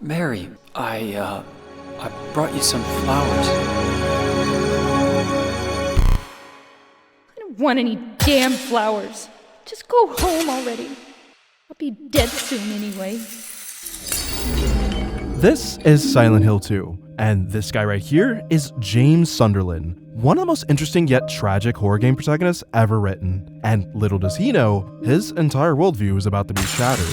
Mary, I brought you some flowers. I don't want any damn flowers. Just go home already. I'll be dead soon anyway. This is Silent Hill 2, and this guy right here is James Sunderland, one of the most interesting yet tragic horror game protagonists ever written. And little does he know, his entire worldview is about to be shattered.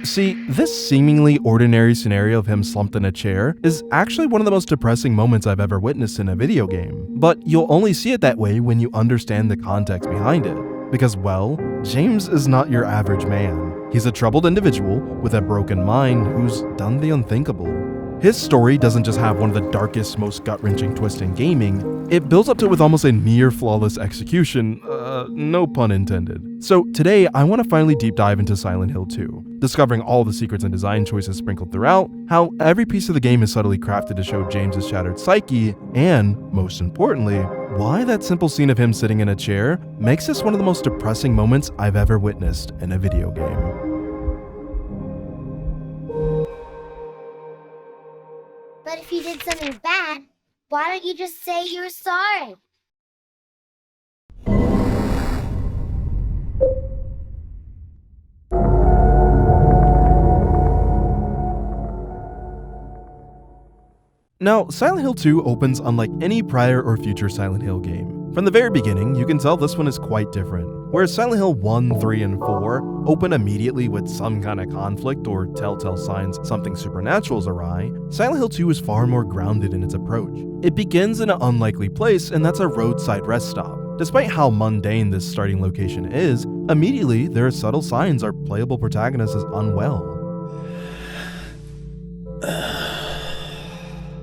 See, this seemingly ordinary scenario of him slumped in a chair is actually one of the most depressing moments I've ever witnessed in a video game. But you'll only see it that way when you understand the context behind it. Because, well, James is not your average man. He's a troubled individual with a broken mind who's done the unthinkable. His story doesn't just have one of the darkest, most gut-wrenching twists in gaming, it builds up to it with almost a near-flawless execution, no pun intended. So today, I want to finally deep dive into Silent Hill 2, discovering all the secrets and design choices sprinkled throughout, how every piece of the game is subtly crafted to show James's shattered psyche, and, most importantly, why that simple scene of him sitting in a chair makes this one of the most depressing moments I've ever witnessed in a video game. But if you did something bad, why don't you just say you're sorry? Now, Silent Hill 2 opens unlike any prior or future Silent Hill game. From the very beginning, you can tell this one is quite different. Whereas Silent Hill 1, 3, and 4 open immediately with some kind of conflict or telltale signs something supernatural is awry, Silent Hill 2 is far more grounded in its approach. It begins in an unlikely place, and that's a roadside rest stop. Despite how mundane this starting location is, immediately there are subtle signs our playable protagonist is unwell.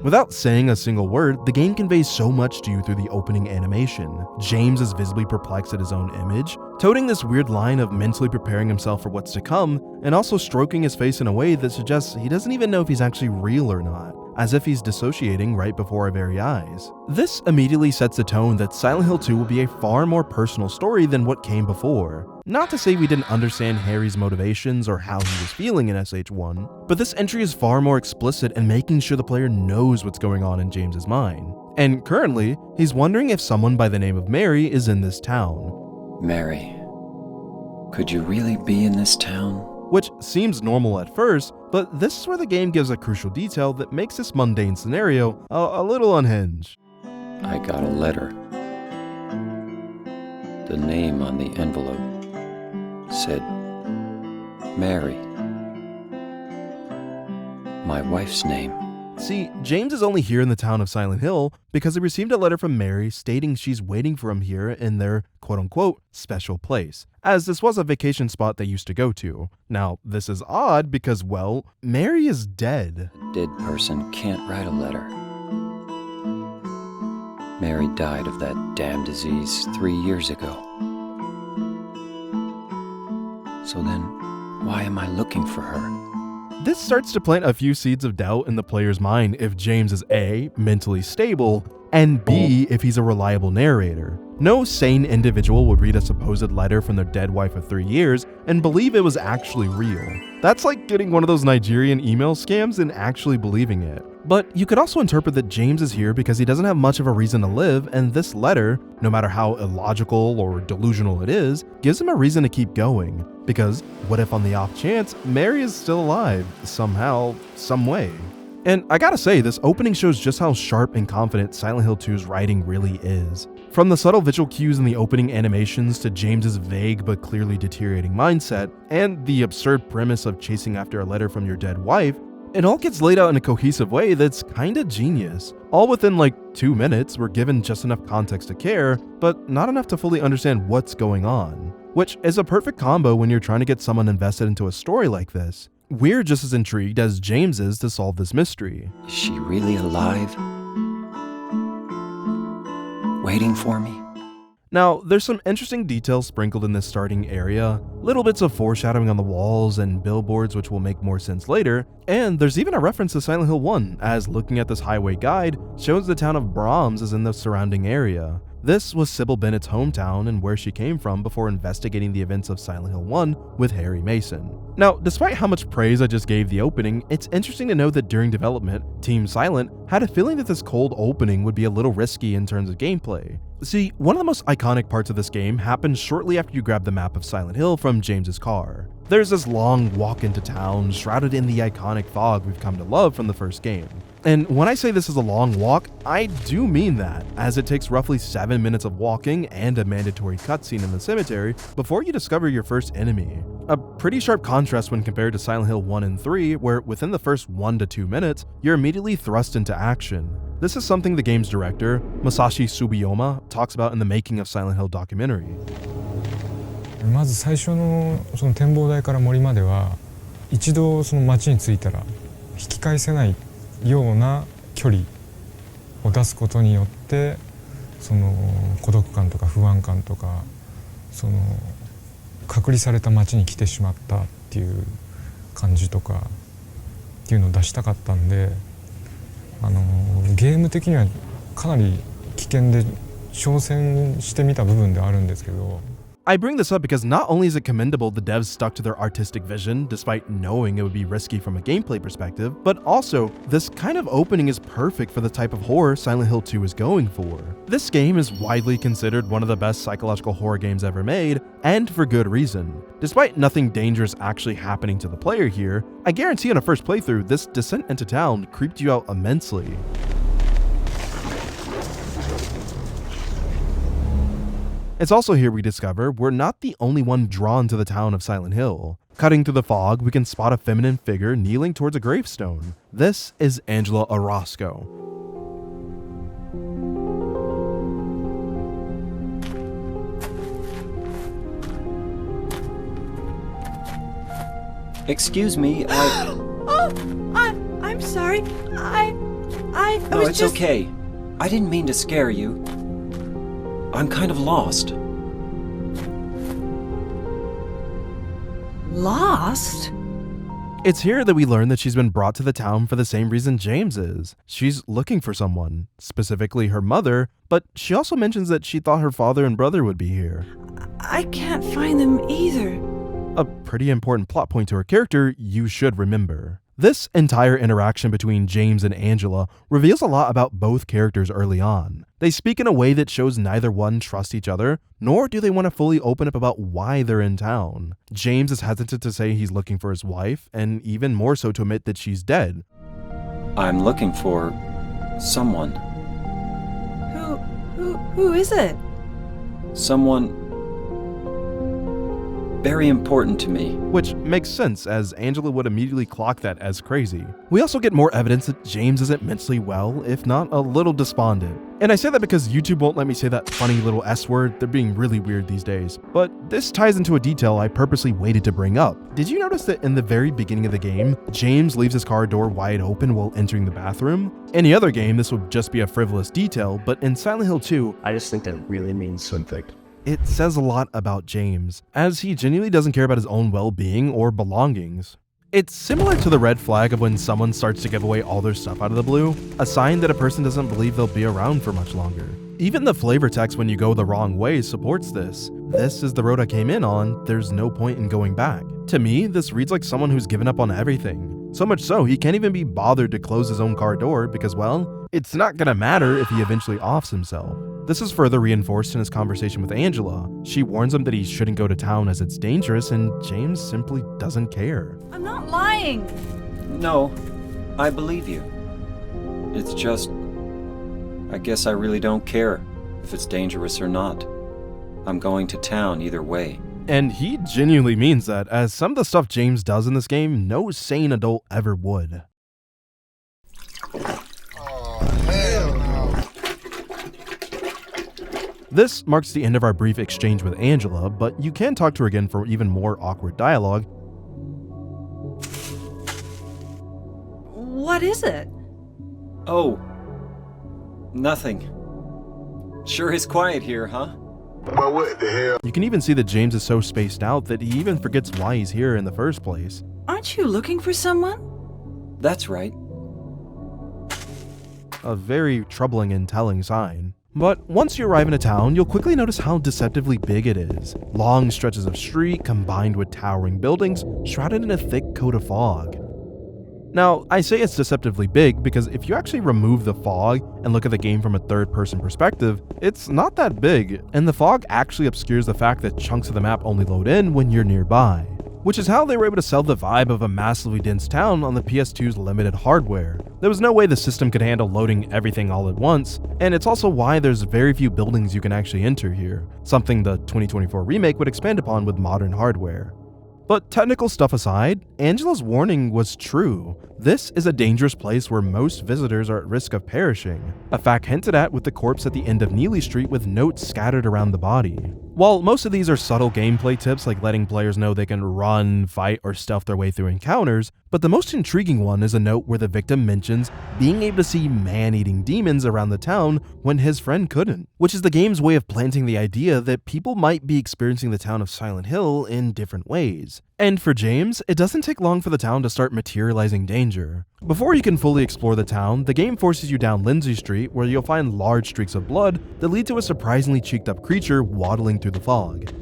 Without saying a single word, the game conveys so much to you through the opening animation. James is visibly perplexed at his own image, toting this weird line of mentally preparing himself for what's to come, and also stroking his face in a way that suggests he doesn't even know if he's actually real or not, as if he's dissociating right before our very eyes. This immediately sets the tone that Silent Hill 2 will be a far more personal story than what came before. Not to say we didn't understand Harry's motivations or how he was feeling in SH1, but this entry is far more explicit in making sure the player knows what's going on in James's mind. And currently, he's wondering if someone by the name of Mary is in this town. Mary, could you really be in this town? Which seems normal at first, but this is where the game gives a crucial detail that makes this mundane scenario a little unhinged. I got a letter. The name on the envelope said Mary. My wife's name. See, James is only here in the town of Silent Hill because he received a letter from Mary stating she's waiting for him here in their quote-unquote special place, as this was a vacation spot they used to go to. Now, this is odd because, well, Mary is dead. A dead person can't write a letter. Mary died of that damn disease 3 years ago. So then, why am I looking for her? This starts to plant a few seeds of doubt in the player's mind if James is A, mentally stable, and B, if he's a reliable narrator. No sane individual would read a supposed letter from their dead wife of 3 years and believe it was actually real. That's like getting one of those Nigerian email scams and actually believing it. But you could also interpret that James is here because he doesn't have much of a reason to live, and this letter, no matter how illogical or delusional it is, gives him a reason to keep going. Because what if on the off chance, Mary is still alive, somehow, some way? And I gotta say, this opening shows just how sharp and confident Silent Hill 2's writing really is. From the subtle visual cues in the opening animations to James's vague but clearly deteriorating mindset, and the absurd premise of chasing after a letter from your dead wife, it all gets laid out in a cohesive way that's kinda genius. All within like 2 minutes, we're given just enough context to care, but not enough to fully understand what's going on. Which is a perfect combo when you're trying to get someone invested into a story like this. We're just as intrigued as James is to solve this mystery. Is she really alive? Waiting for me? Now, there's some interesting details sprinkled in this starting area, little bits of foreshadowing on the walls and billboards which will make more sense later, and there's even a reference to Silent Hill 1, as looking at this highway guide shows the town of Brahms is in the surrounding area. This was Sybil Bennett's hometown and where she came from before investigating the events of Silent Hill 1 with Harry Mason. Now, despite how much praise I just gave the opening, it's interesting to know that during development, Team Silent had a feeling that this cold opening would be a little risky in terms of gameplay. See, one of the most iconic parts of this game happens shortly after you grab the map of Silent Hill from James's car. There's this long walk into town shrouded in the iconic fog we've come to love from the first game. And when I say this is a long walk, I do mean that, as it takes roughly 7 minutes of walking and a mandatory cutscene in the cemetery before you discover your first enemy. A pretty sharp contrast when compared to Silent Hill 1 and 3, where within the first 1 to 2 minutes, you're immediately thrust into action. This is something the game's director, Masashi Subiyama, talks about in the Making of Silent Hill documentary. まず最初のその展望台から森までは一度その街に着いたら引き返せないような距離を出すことによってその孤独感とか不安感とかその隔離された街に来てしまったっていう感じとかっていうのを出したかったんでゲーム的にはかなり危険で挑戦してみた部分ではあるんですけど。 I bring this up because not only is it commendable the devs stuck to their artistic vision despite knowing it would be risky from a gameplay perspective, but also this kind of opening is perfect for the type of horror Silent Hill 2 is going for. This game is widely considered one of the best psychological horror games ever made, and for good reason. Despite nothing dangerous actually happening to the player here, I guarantee on a first playthrough this descent into town creeped you out immensely. It's also here we discover we're not the only one drawn to the town of Silent Hill. Cutting through the fog, we can spot a feminine figure kneeling towards a gravestone. This is Angela Orozco. Excuse me, I'm sorry. I No, was it's just... okay. I didn't mean to scare you. I'm kind of lost. Lost? It's here that we learn that she's been brought to the town for the same reason James is. She's looking for someone, specifically her mother, but she also mentions that she thought her father and brother would be here. I can't find them either. A pretty important plot point to her character you should remember. This entire interaction between James and Angela reveals a lot about both characters early on. They speak in a way that shows neither one trusts each other, nor do they want to fully open up about why they're in town. James is hesitant to say he's looking for his wife, and even more so to admit that she's dead. I'm looking for someone. Who is it? Someone very important to me. Which makes sense, as Angela would immediately clock that as crazy. We also get more evidence that James isn't mentally well, if not a little despondent. And I say that because YouTube won't let me say that funny little S word, they're being really weird these days. But this ties into a detail I purposely waited to bring up. Did you notice that in the very beginning of the game, James leaves his car door wide open while entering the bathroom? Any other game, this would just be a frivolous detail, but in Silent Hill 2, I just think that really means something. it says a lot about James, as he genuinely doesn't care about his own well-being or belongings. It's similar to the red flag of when someone starts to give away all their stuff out of the blue, a sign that a person doesn't believe they'll be around for much longer. Even the flavor text when you go the wrong way supports this. This is the road I came in on, there's no point in going back. To me, this reads like someone who's given up on everything. So much so, he can't even be bothered to close his own car door because, well, it's not gonna matter if he eventually offs himself. This is further reinforced in his conversation with Angela. She warns him that he shouldn't go to town as it's dangerous, and James simply doesn't care. I'm not lying. No, I believe you. It's just, I guess I really don't care if it's dangerous or not. I'm going to town either way. And he genuinely means that, as some of the stuff James does in this game, no sane adult ever would. This marks the end of our brief exchange with Angela, but you can talk to her again for even more awkward dialogue. What is it? Oh, nothing. Sure is quiet here, huh? But what the hell? You can even see that James is so spaced out that he even forgets why he's here in the first place. Aren't you looking for someone? That's right. A very troubling and telling sign. But once you arrive in a town, you'll quickly notice how deceptively big it is. Long stretches of street combined with towering buildings shrouded in a thick coat of fog. Now, I say it's deceptively big because if you actually remove the fog and look at the game from a third-person perspective, it's not that big, and the fog actually obscures the fact that chunks of the map only load in when you're nearby. Which is how they were able to sell the vibe of a massively dense town on the PS2's limited hardware. There was no way the system could handle loading everything all at once, and it's also why there's very few buildings you can actually enter here, something the 2024 remake would expand upon with modern hardware. But technical stuff aside, Angela's warning was true. This is a dangerous place where most visitors are at risk of perishing, a fact hinted at with the corpse at the end of Neely Street with notes scattered around the body. While most of these are subtle gameplay tips like letting players know they can run, fight, or stealth their way through encounters, but the most intriguing one is a note where the victim mentions being able to see man-eating demons around the town when his friend couldn't, which is the game's way of planting the idea that people might be experiencing the town of Silent Hill in different ways. And for James, it doesn't take long for the town to start materializing danger. Before you can fully explore the town, the game forces you down Lindsay Street where you'll find large streaks of blood that lead to a surprisingly cheeked up creature waddling through the fog.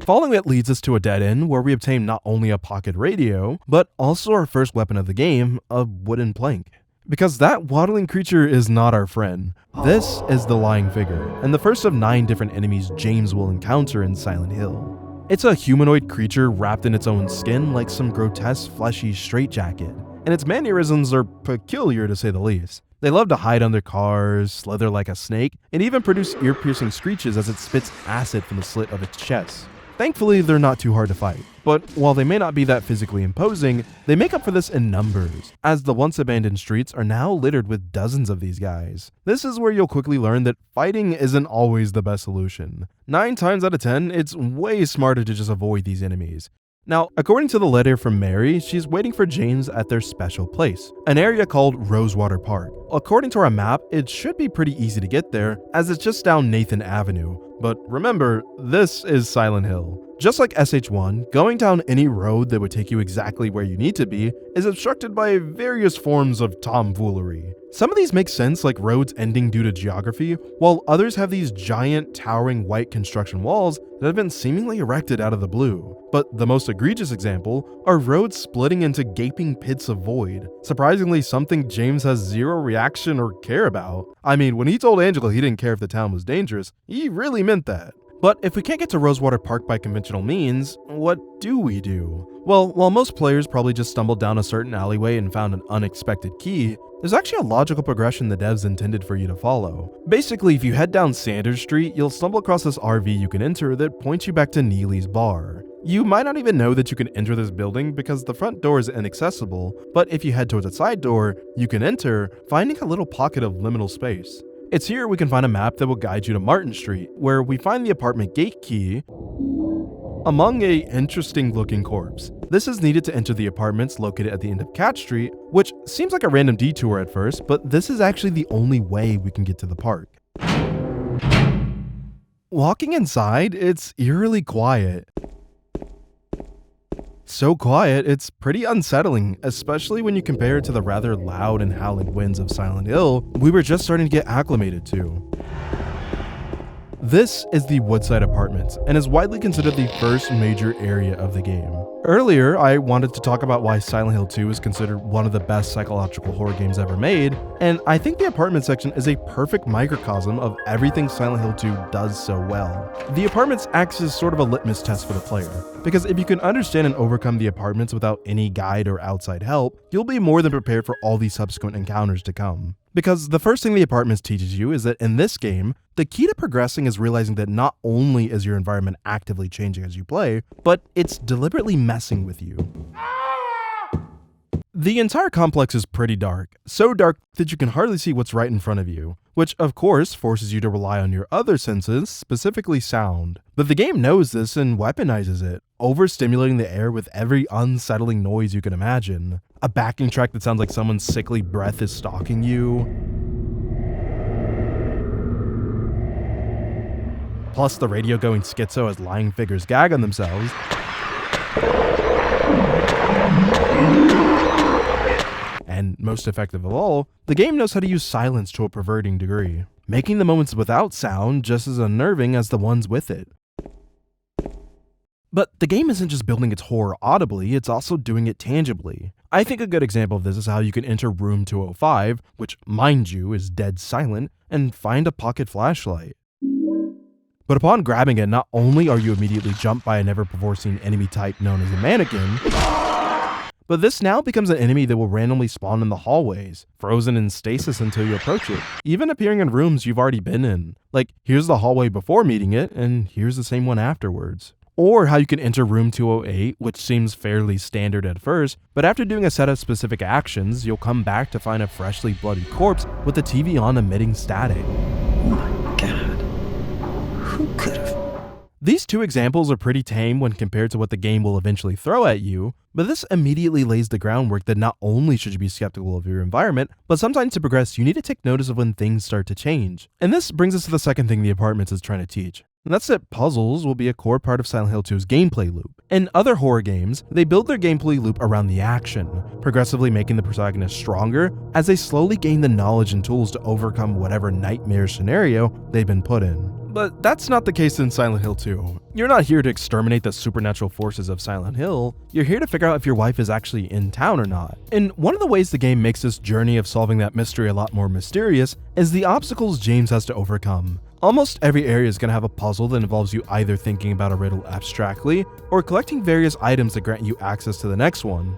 Following it leads us to a dead end where we obtain not only a pocket radio, but also our first weapon of the game, a wooden plank. Because that waddling creature is not our friend. This is the lying figure, and the first of 9 different enemies James will encounter in Silent Hill. It's a humanoid creature wrapped in its own skin like some grotesque fleshy straitjacket, and its mannerisms are peculiar to say the least. They love to hide under cars, slither like a snake, and even produce ear-piercing screeches as it spits acid from the slit of its chest. Thankfully, they're not too hard to fight, but while they may not be that physically imposing, they make up for this in numbers, as the once abandoned streets are now littered with dozens of these guys. This is where you'll quickly learn that fighting isn't always the best solution. 9 times out of 10, it's way smarter to just avoid these enemies. Now, according to the letter from Mary, she's waiting for James at their special place, an area called Rosewater Park. According to our map, it should be pretty easy to get there, as it's just down Nathan Avenue. But remember, this is Silent Hill. Just like SH1, going down any road that would take you exactly where you need to be is obstructed by various forms of tomfoolery. Some of these make sense, like roads ending due to geography, while others have these giant, towering white construction walls that have been seemingly erected out of the blue. But the most egregious example are roads splitting into gaping pits of void. Surprisingly, something James has zero reaction or care about. I mean, when he told Angela he didn't care if the town was dangerous, he really meant that. But if we can't get to Rosewater Park by conventional means, what do we do? Well, while most players probably just stumbled down a certain alleyway and found an unexpected key, there's actually a logical progression the devs intended for you to follow. Basically, if you head down Sanders Street, you'll stumble across this RV you can enter that points you back to Neely's bar. You might not even know that you can enter this building because the front door is inaccessible, but if you head towards the side door, you can enter, finding a little pocket of liminal space. It's here we can find a map that will guide you to Martin Street, where we find the apartment gate key among a interesting looking corpse. This is needed to enter the apartments located at the end of Cat Street, which seems like a random detour at first, but this is actually the only way we can get to the park. Walking inside, it's eerily quiet. So quiet, it's pretty unsettling, especially when you compare it to the rather loud and howling winds of Silent Hill we were just starting to get acclimated to. This is the Woodside Apartments, and is widely considered the first major area of the game. Earlier, I wanted to talk about why Silent Hill 2 is considered one of the best psychological horror games ever made, and I think the apartment section is a perfect microcosm of everything Silent Hill 2 does so well. The apartments acts as sort of a litmus test for the player, because if you can understand and overcome the apartments without any guide or outside help, you'll be more than prepared for all the subsequent encounters to come. Because the first thing the apartments teaches you is that in this game, the key to progressing is realizing that not only is your environment actively changing as you play, but it's deliberately messing with you. The entire complex is pretty dark, so dark that you can hardly see what's right in front of you, which of course forces you to rely on your other senses, specifically sound. But the game knows this and weaponizes it, overstimulating the air with every unsettling noise you can imagine. A backing track that sounds like someone's sickly breath is stalking you. Plus the radio going schizo as lying figures gag on themselves. and most effective of all, the game knows how to use silence to a perverting degree, making the moments without sound just as unnerving as the ones with it. But the game isn't just building its horror audibly, it's also doing it tangibly. I think a good example of this is how you can enter room 205, which, mind you, is dead silent, and find a pocket flashlight. But upon grabbing it, not only are you immediately jumped by a never-before-seen enemy type known as a mannequin, but this now becomes an enemy that will randomly spawn in the hallways, frozen in stasis until you approach it, even appearing in rooms you've already been in. Like, here's the hallway before meeting it, and here's the same one afterwards. Or how you can enter room 208, which seems fairly standard at first, but after doing a set of specific actions, you'll come back to find a freshly bloody corpse with the TV on emitting static. Oh my god. Who could have? These two examples are pretty tame when compared to what the game will eventually throw at you, but this immediately lays the groundwork that not only should you be skeptical of your environment, but sometimes to progress you need to take notice of when things start to change. And this brings us to the second thing the Apartments is trying to teach. And that's that puzzles will be a core part of Silent Hill 2's gameplay loop. In other horror games, they build their gameplay loop around the action, progressively making the protagonist stronger as they slowly gain the knowledge and tools to overcome whatever nightmare scenario they've been put in. But that's not the case in Silent Hill 2. You're not here to exterminate the supernatural forces of Silent Hill, you're here to figure out if your wife is actually in town or not. And one of the ways the game makes this journey of solving that mystery a lot more mysterious is the obstacles James has to overcome. Almost every area is going to have a puzzle that involves you either thinking about a riddle abstractly or collecting various items that grant you access to the next one.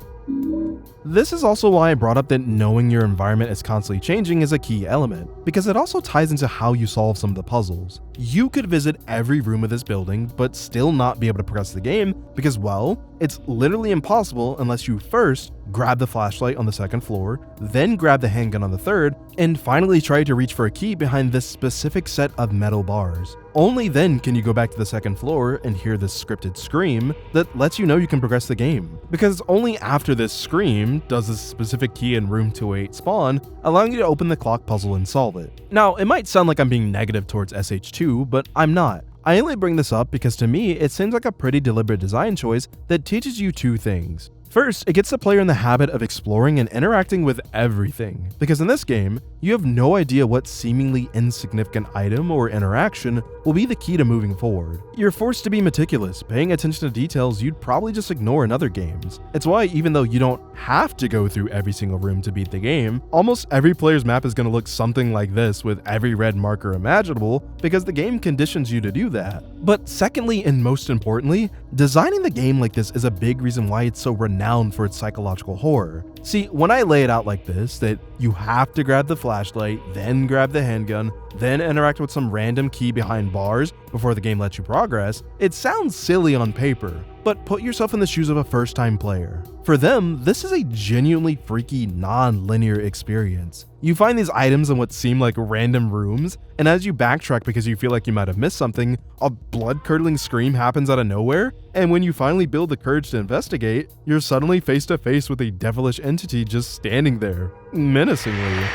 This is also why I brought up that knowing your environment is constantly changing is a key element, because it also ties into how you solve some of the puzzles. You could visit every room of this building, but still not be able to progress the game because, well, it's literally impossible unless you first grab the flashlight on the second floor, then grab the handgun on the third, and finally try to reach for a key behind this specific set of metal bars. Only then can you go back to the second floor and hear this scripted scream that lets you know you can progress the game. Because only after this scream does this specific key in room 208 spawn, allowing you to open the clock puzzle and solve it. Now, it might sound like I'm being negative towards SH2, but I'm not. I only bring this up because to me, it seems like a pretty deliberate design choice that teaches you two things. First, it gets the player in the habit of exploring and interacting with everything, because in this game, you have no idea what seemingly insignificant item or interaction will be the key to moving forward. You're forced to be meticulous, paying attention to details you'd probably just ignore in other games. It's why even though you don't have to go through every single room to beat the game, almost every player's map is going to look something like this with every red marker imaginable, because the game conditions you to do that. But secondly, and most importantly, designing the game like this is a big reason why it's so renowned for its psychological horror. See, when I lay it out like this, that you have to grab the flashlight, then grab the handgun, then interact with some random key behind bars before the game lets you progress, it sounds silly on paper, but put yourself in the shoes of a first-time player. For them, this is a genuinely freaky, non-linear experience. You find these items in what seem like random rooms, and as you backtrack because you feel like you might have missed something, a blood-curdling scream happens out of nowhere, and when you finally build the courage to investigate, you're suddenly face to face with a devilish entity just standing there, menacingly.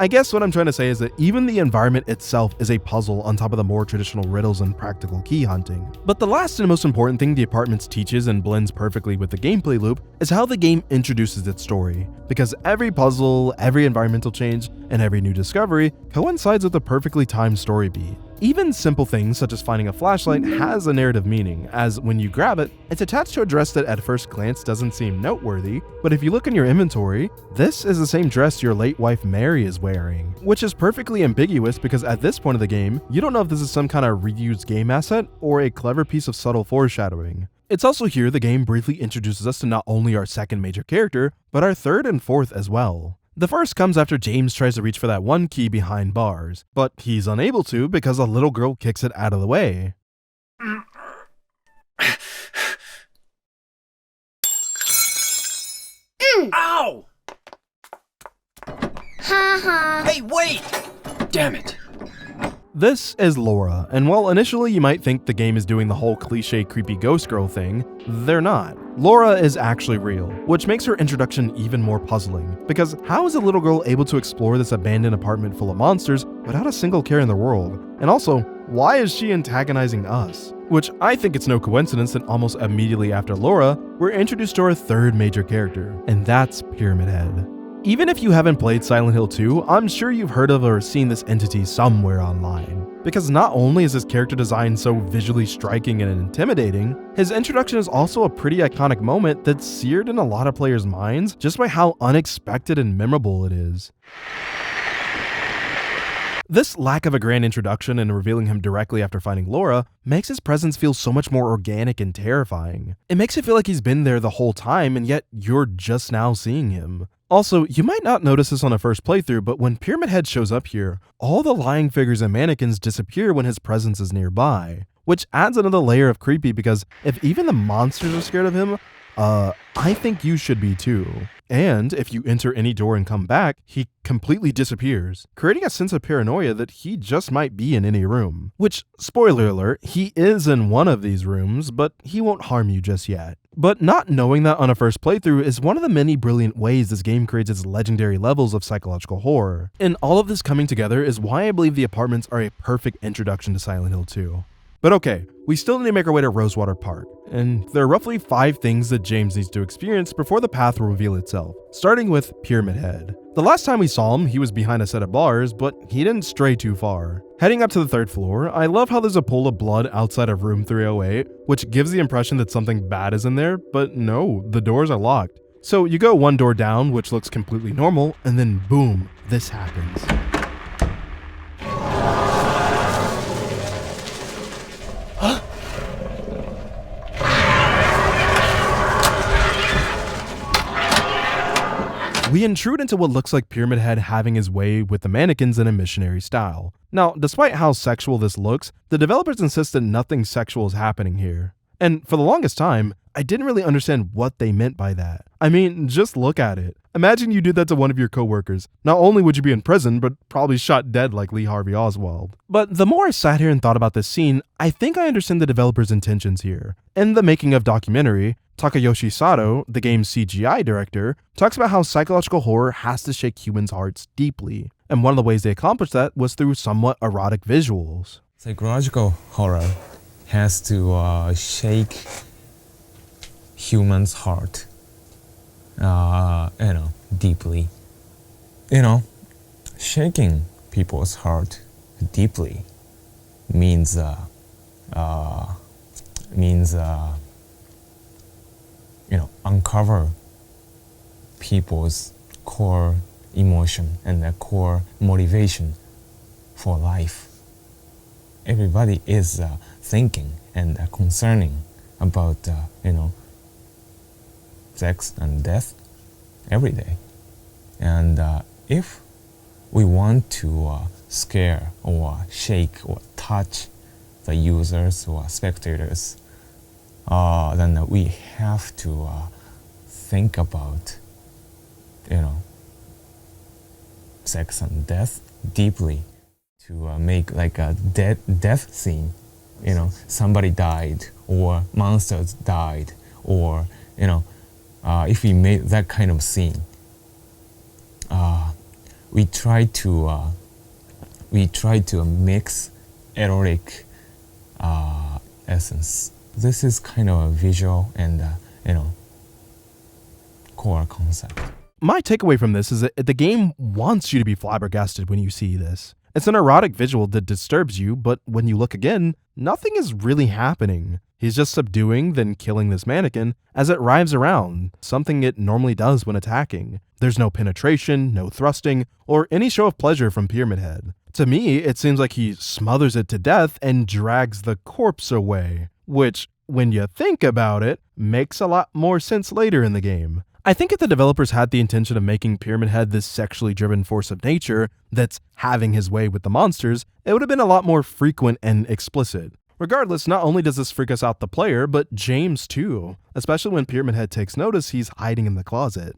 I guess what I'm trying to say is that even the environment itself is a puzzle on top of the more traditional riddles and practical key hunting. But the last and most important thing the Apartments teaches and blends perfectly with the gameplay loop is how the game introduces its story, because every puzzle, every environmental change, and every new discovery coincides with a perfectly timed story beat. Even simple things such as finding a flashlight has a narrative meaning, as when you grab it, it's attached to a dress that at first glance doesn't seem noteworthy, but if you look in your inventory, this is the same dress your late wife Mary is wearing, which is perfectly ambiguous because at this point of the game, you don't know if this is some kind of reused game asset or a clever piece of subtle foreshadowing. It's also here the game briefly introduces us to not only our second major character, but our third and fourth as well. The first comes after James tries to reach for that one key behind bars, but he's unable to because a little girl kicks it out of the way. Ow! Ha ha. Hey, wait! Damn it. This is Laura, and while initially you might think the game is doing the whole cliche creepy ghost girl thing, they're not. Laura is actually real, which makes her introduction even more puzzling, because how is a little girl able to explore this abandoned apartment full of monsters without a single care in the world? And also, why is she antagonizing us? Which I think it's no coincidence that almost immediately after Laura, we're introduced to our third major character, and that's Pyramid Head. Even if you haven't played Silent Hill 2, I'm sure you've heard of or seen this entity somewhere online. Because not only is his character design so visually striking and intimidating, his introduction is also a pretty iconic moment that's seared in a lot of players' minds just by how unexpected and memorable it is. This lack of a grand introduction and revealing him directly after finding Laura makes his presence feel so much more organic and terrifying. It makes it feel like he's been there the whole time and yet you're just now seeing him. Also, you might not notice this on a first playthrough, but when Pyramid Head shows up here, all the lying figures and mannequins disappear when his presence is nearby, which adds another layer of creepy because if even the monsters are scared of him, I think you should be too. And if you enter any door and come back, he completely disappears, creating a sense of paranoia that he just might be in any room. Which, spoiler alert, he is in one of these rooms, but he won't harm you just yet. But not knowing that on a first playthrough is one of the many brilliant ways this game creates its legendary levels of psychological horror. And all of this coming together is why I believe the apartments are a perfect introduction to Silent Hill 2. But okay, we still need to make our way to Rosewater Park, and there are roughly 5 things that James needs to experience before the path will reveal itself, starting with Pyramid Head. The last time we saw him, he was behind a set of bars, but he didn't stray too far. Heading up to the 3rd floor, I love how there's a pool of blood outside of room 308, which gives the impression that something bad is in there, but no, the doors are locked. So you go one door down, which looks completely normal, and then boom, this happens. We intrude into what looks like Pyramid Head having his way with the mannequins in a missionary style. Now, despite how sexual this looks, the developers insist that nothing sexual is happening here. And for the longest time, I didn't really understand what they meant by that. I mean, just look at it. Imagine you did that to one of your coworkers. Not only would you be in prison, but probably shot dead like Lee Harvey Oswald. But the more I sat here and thought about this scene, I think I understand the developers' intentions here. In the making of documentary, Takayoshi Sato, the game's CGI director, talks about how psychological horror has to shake humans' hearts deeply. And one of the ways they accomplished that was through somewhat erotic visuals. Psychological horror has to shake humans' heart, deeply. Shaking people's heart deeply means uncover people's core emotion and their core motivation for life. Everybody is thinking and concerning about sex and death every day. And if we want to scare or shake or touch the users or spectators, then we have to think about sex and death deeply to make like a death scene. Somebody died or monsters died, or if we made that kind of scene, we try to mix erotic essence. This is kind of a visual and core concept. My takeaway from this is that the game wants you to be flabbergasted when you see this. It's an erotic visual that disturbs you, but when you look again, nothing is really happening. He's just subduing, then killing this mannequin as it writhes around, something it normally does when attacking. There's no penetration, no thrusting, or any show of pleasure from Pyramid Head. To me, it seems like he smothers it to death and drags the corpse away, which, when you think about it, makes a lot more sense later in the game. I think if the developers had the intention of making Pyramid Head this sexually driven force of nature that's having his way with the monsters, it would have been a lot more frequent and explicit. Regardless, not only does this freak us out the player, but James too, especially when Pyramid Head takes notice he's hiding in the closet.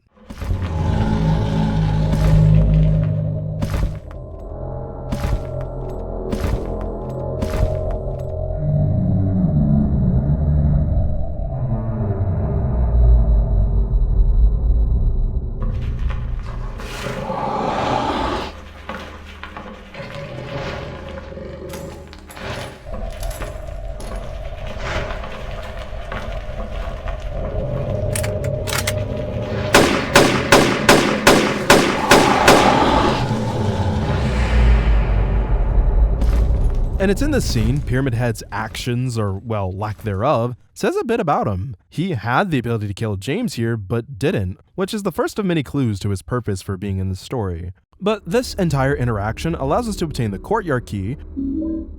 And it's in this scene, Pyramid Head's actions, or well, lack thereof, says a bit about him. He had the ability to kill James here, but didn't, which is the first of many clues to his purpose for being in the story. But this entire interaction allows us to obtain the courtyard key,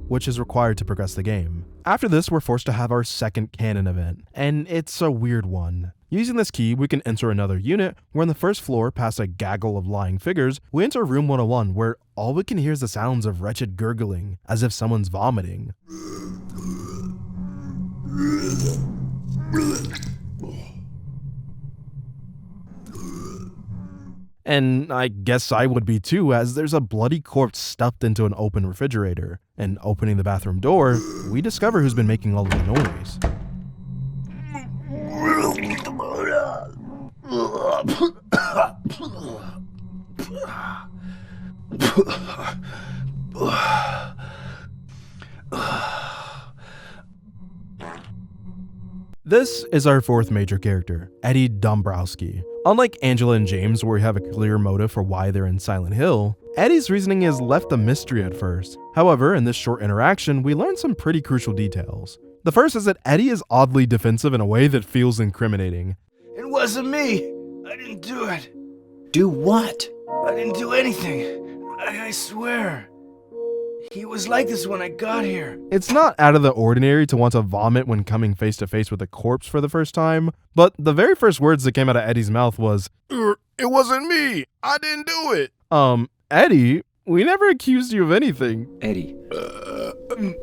which is required to progress the game. After this, we're forced to have our second canon event, and it's a weird one. Using this key, we can enter another unit, where on the first floor, past a gaggle of lying figures, we enter room 101, where all we can hear is the sounds of wretched gurgling, as if someone's vomiting. And I guess I would be too, as there's a bloody corpse stuffed into an open refrigerator. And opening the bathroom door, we discover who's been making all the noise. This is our fourth major character, Eddie Dombrowski. Unlike Angela and James, where we have a clear motive for why they're in Silent Hill, Eddie's reasoning is left a mystery at first. However, in this short interaction, we learn some pretty crucial details. The first is that Eddie is oddly defensive in a way that feels incriminating. It wasn't me. I didn't do it. Do what? I didn't do anything. I swear. He was like this when I got here. It's not out of the ordinary to want to vomit when coming face to face with a corpse for the first time, but the very first words that came out of Eddie's mouth was, "It wasn't me. I didn't do it." Eddie, we never accused you of anything. Eddie,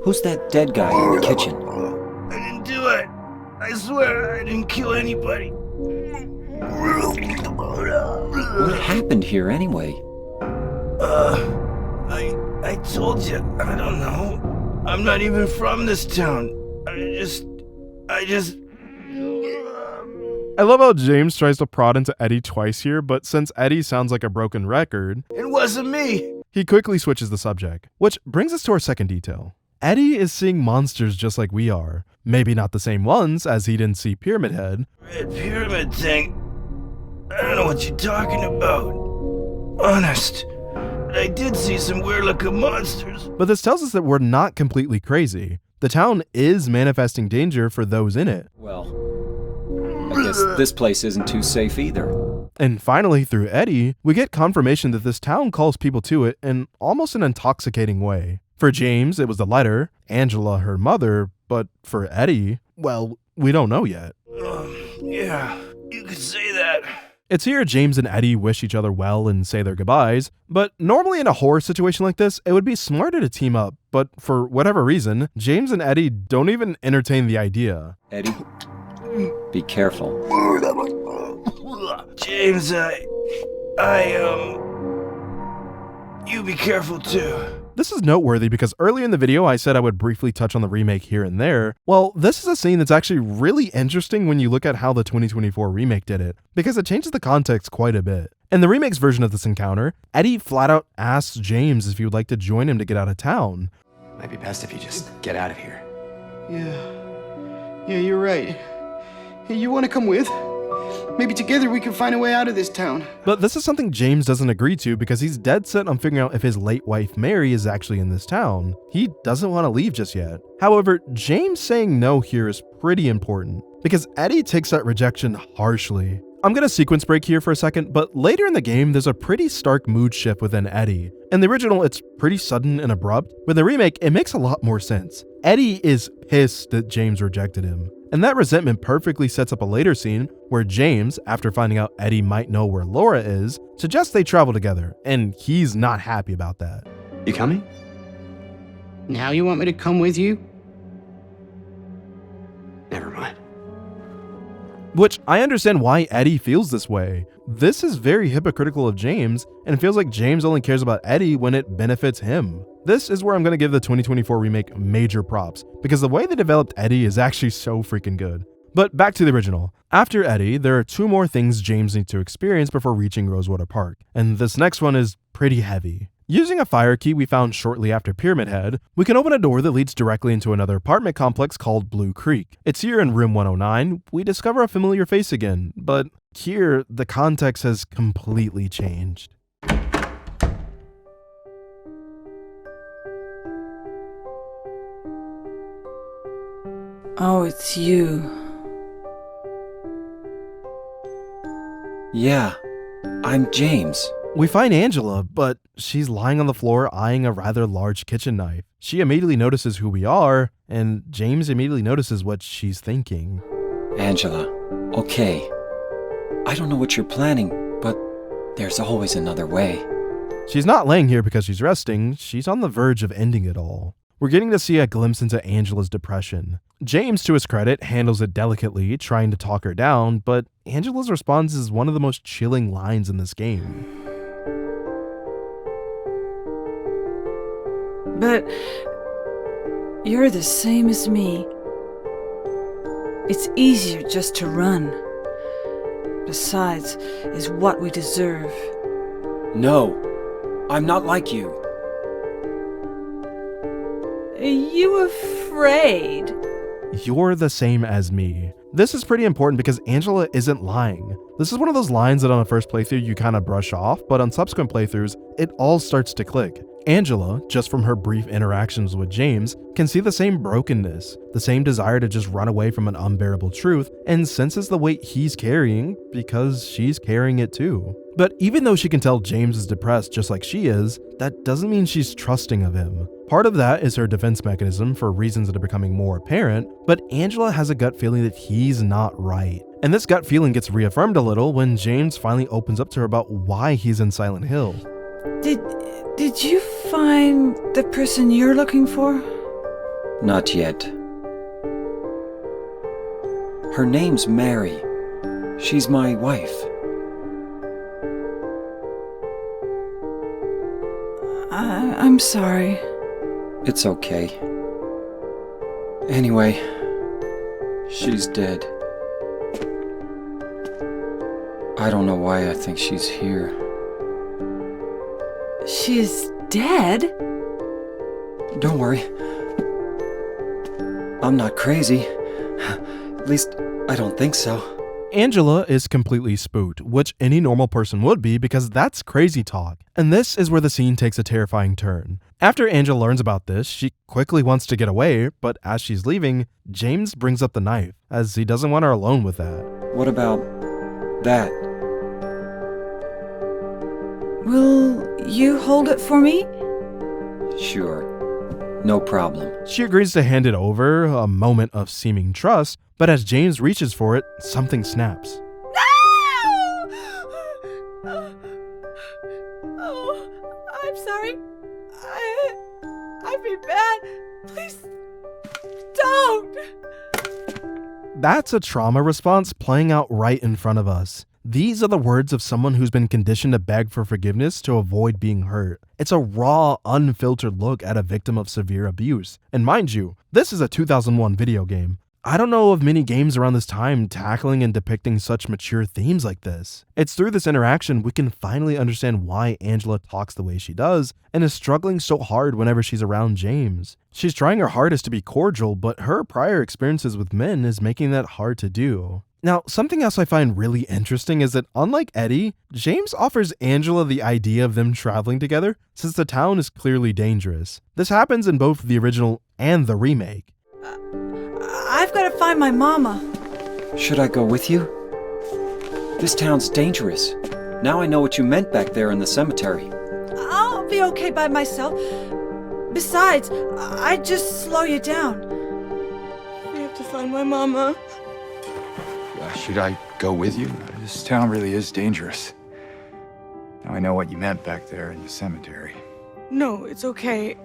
who's that dead guy in the kitchen? I didn't do it. I swear I didn't kill anybody. What happened here anyway? I told you, I don't know. I'm not even from this town. I just... I love how James tries to prod into Eddie twice here, but since Eddie sounds like a broken record, It wasn't me. he quickly switches the subject. Which brings us to our second detail. Eddie is seeing monsters just like we are. Maybe not the same ones, as he didn't see Pyramid Head. Red pyramid thing. I don't know what you're talking about. Honest. But I did see some weird looking monsters. But this tells us that we're not completely crazy. The town is manifesting danger for those in it. Well, I guess this place isn't too safe either. And finally, through Eddie, we get confirmation that this town calls people to it in almost an intoxicating way. For James, it was the lighter, Angela, her mother, but for Eddie, well, we don't know yet. Yeah, you could say that. It's here James and Eddie wish each other well and say their goodbyes, but normally in a horror situation like this, it would be smarter to team up, but for whatever reason, James and Eddie don't even entertain the idea. Eddie, be careful. James, you be careful too. This is noteworthy because earlier in the video I said I would briefly touch on the remake here and there. Well, this is a scene that's actually really interesting when you look at how the 2024 remake did it, because it changes the context quite a bit. In the remake's version of this encounter, Eddie flat out asks James if he would like to join him to get out of town. Might be best if you just get out of here. Yeah, you're right. Hey, you want to come with? Maybe together we can find a way out of this town. But this is something James doesn't agree to because he's dead set on figuring out if his late wife Mary is actually in this town. He doesn't want to leave just yet. However, James saying no here is pretty important because Eddie takes that rejection harshly. I'm gonna sequence break here for a second, but later in the game, there's a pretty stark mood shift within Eddie. In the original, it's pretty sudden and abrupt. With the remake, it makes a lot more sense. Eddie is pissed that James rejected him. And that resentment perfectly sets up a later scene where James, after finding out Eddie might know where Laura is, suggests they travel together, and he's not happy about that. You coming? Now you want me to come with you? Never mind. Which I understand why Eddie feels this way. This is very hypocritical of James, and it feels like James only cares about Eddie when it benefits him. This is where I'm going to give the 2024 remake major props, because the way they developed Eddie is actually so freaking good. But back to the original. After Eddie, there are two more things James needs to experience before reaching Rosewater Park, and this next one is pretty heavy. Using a fire key we found shortly after Pyramid Head, we can open a door that leads directly into another apartment complex called Blue Creek. It's here in room 109, we discover a familiar face again, but here, the context has completely changed. Oh, it's you. Yeah, I'm James. We find Angela, but she's lying on the floor eyeing a rather large kitchen knife. She immediately notices who we are, and James immediately notices what she's thinking. Angela, okay. I don't know what you're planning, but there's always another way. She's not laying here because she's resting, she's on the verge of ending it all. We're getting to see a glimpse into Angela's depression. James, to his credit, handles it delicately, trying to talk her down, but Angela's response is one of the most chilling lines in this game. But you're the same as me. It's easier just to run. Besides, is what we deserve. No, I'm not like you. Are you afraid? You're the same as me. This is pretty important because Angela isn't lying. This is one of those lines that on a first playthrough you kind of brush off, but on subsequent playthroughs, it all starts to click. Angela, just from her brief interactions with James, can see the same brokenness, the same desire to just run away from an unbearable truth, and senses the weight he's carrying because she's carrying it too. But even though she can tell James is depressed just like she is, that doesn't mean she's trusting of him. Part of that is her defense mechanism for reasons that are becoming more apparent, but Angela has a gut feeling that he's not right. And this gut feeling gets reaffirmed a little when James finally opens up to her about why he's in Silent Hill. Did you find the person you're looking for? Not yet. Her name's Mary. She's my wife. I'm sorry. It's okay. Anyway, she's dead. I don't know why I think she's here. She is dead? Don't worry. I'm not crazy. At least, I don't think so. Angela is completely spooked, which any normal person would be because that's crazy talk. And this is where the scene takes a terrifying turn. After Angela learns about this, she quickly wants to get away, but as she's leaving, James brings up the knife, as he doesn't want her alone with that. What about that? Will you hold it for me? Sure. No problem. She agrees to hand it over, a moment of seeming trust, but as James reaches for it, something snaps. No! Oh, I'm sorry. I've been bad. Please don't. That's a trauma response playing out right in front of us. These are the words of someone who's been conditioned to beg for forgiveness to avoid being hurt. It's a raw, unfiltered look at a victim of severe abuse. And mind you, this is a 2001 video game. I don't know of many games around this time tackling and depicting such mature themes like this. It's through this interaction we can finally understand why Angela talks the way she does and is struggling so hard whenever she's around James. She's trying her hardest to be cordial, but her prior experiences with men is making that hard to do. Now, something else I find really interesting is that unlike Eddie, James offers Angela the idea of them traveling together since the town is clearly dangerous. This happens in both the original and the remake. I've got to find my mama. Should I go with you? This town's dangerous. Now I know what you meant back there in the cemetery. I'll be okay by myself. Besides, I'd just slow you down. I have to find my mama. Should I go with you? This town really is dangerous. Now I know what you meant back there in the cemetery. No, it's okay.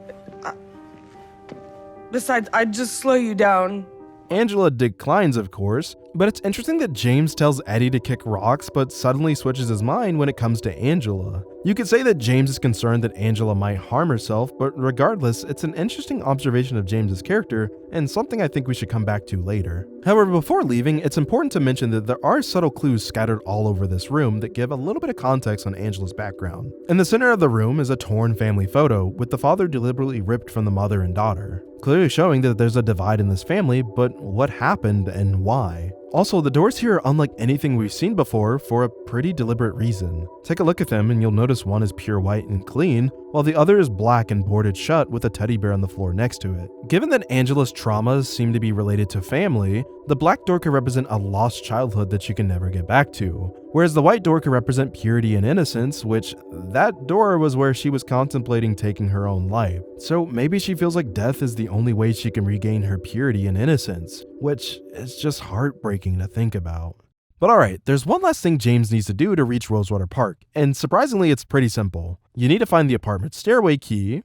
Besides, I'd just slow you down. Angela declines, of course, but it's interesting that James tells Eddie to kick rocks but suddenly switches his mind when it comes to Angela. You could say that James is concerned that Angela might harm herself, but regardless, it's an interesting observation of James's character and something I think we should come back to later. However, before leaving, it's important to mention that there are subtle clues scattered all over this room that give a little bit of context on Angela's background. In the center of the room is a torn family photo with the father deliberately ripped from the mother and daughter, clearly showing that there's a divide in this family, but what happened and why. Also, the doors here are unlike anything we've seen before for a pretty deliberate reason. Take a look at them and you'll notice one is pure white and clean, while the other is black and boarded shut with a teddy bear on the floor next to it. Given that Angela's traumas seem to be related to family, the black door could represent a lost childhood that she can never get back to, whereas the white door could represent purity and innocence, which that door was where she was contemplating taking her own life. So maybe she feels like death is the only way she can regain her purity and innocence, which is just heartbreaking to think about. But alright, there's one last thing James needs to do to reach Rosewater Park, and surprisingly it's pretty simple. You need to find the apartment stairway key,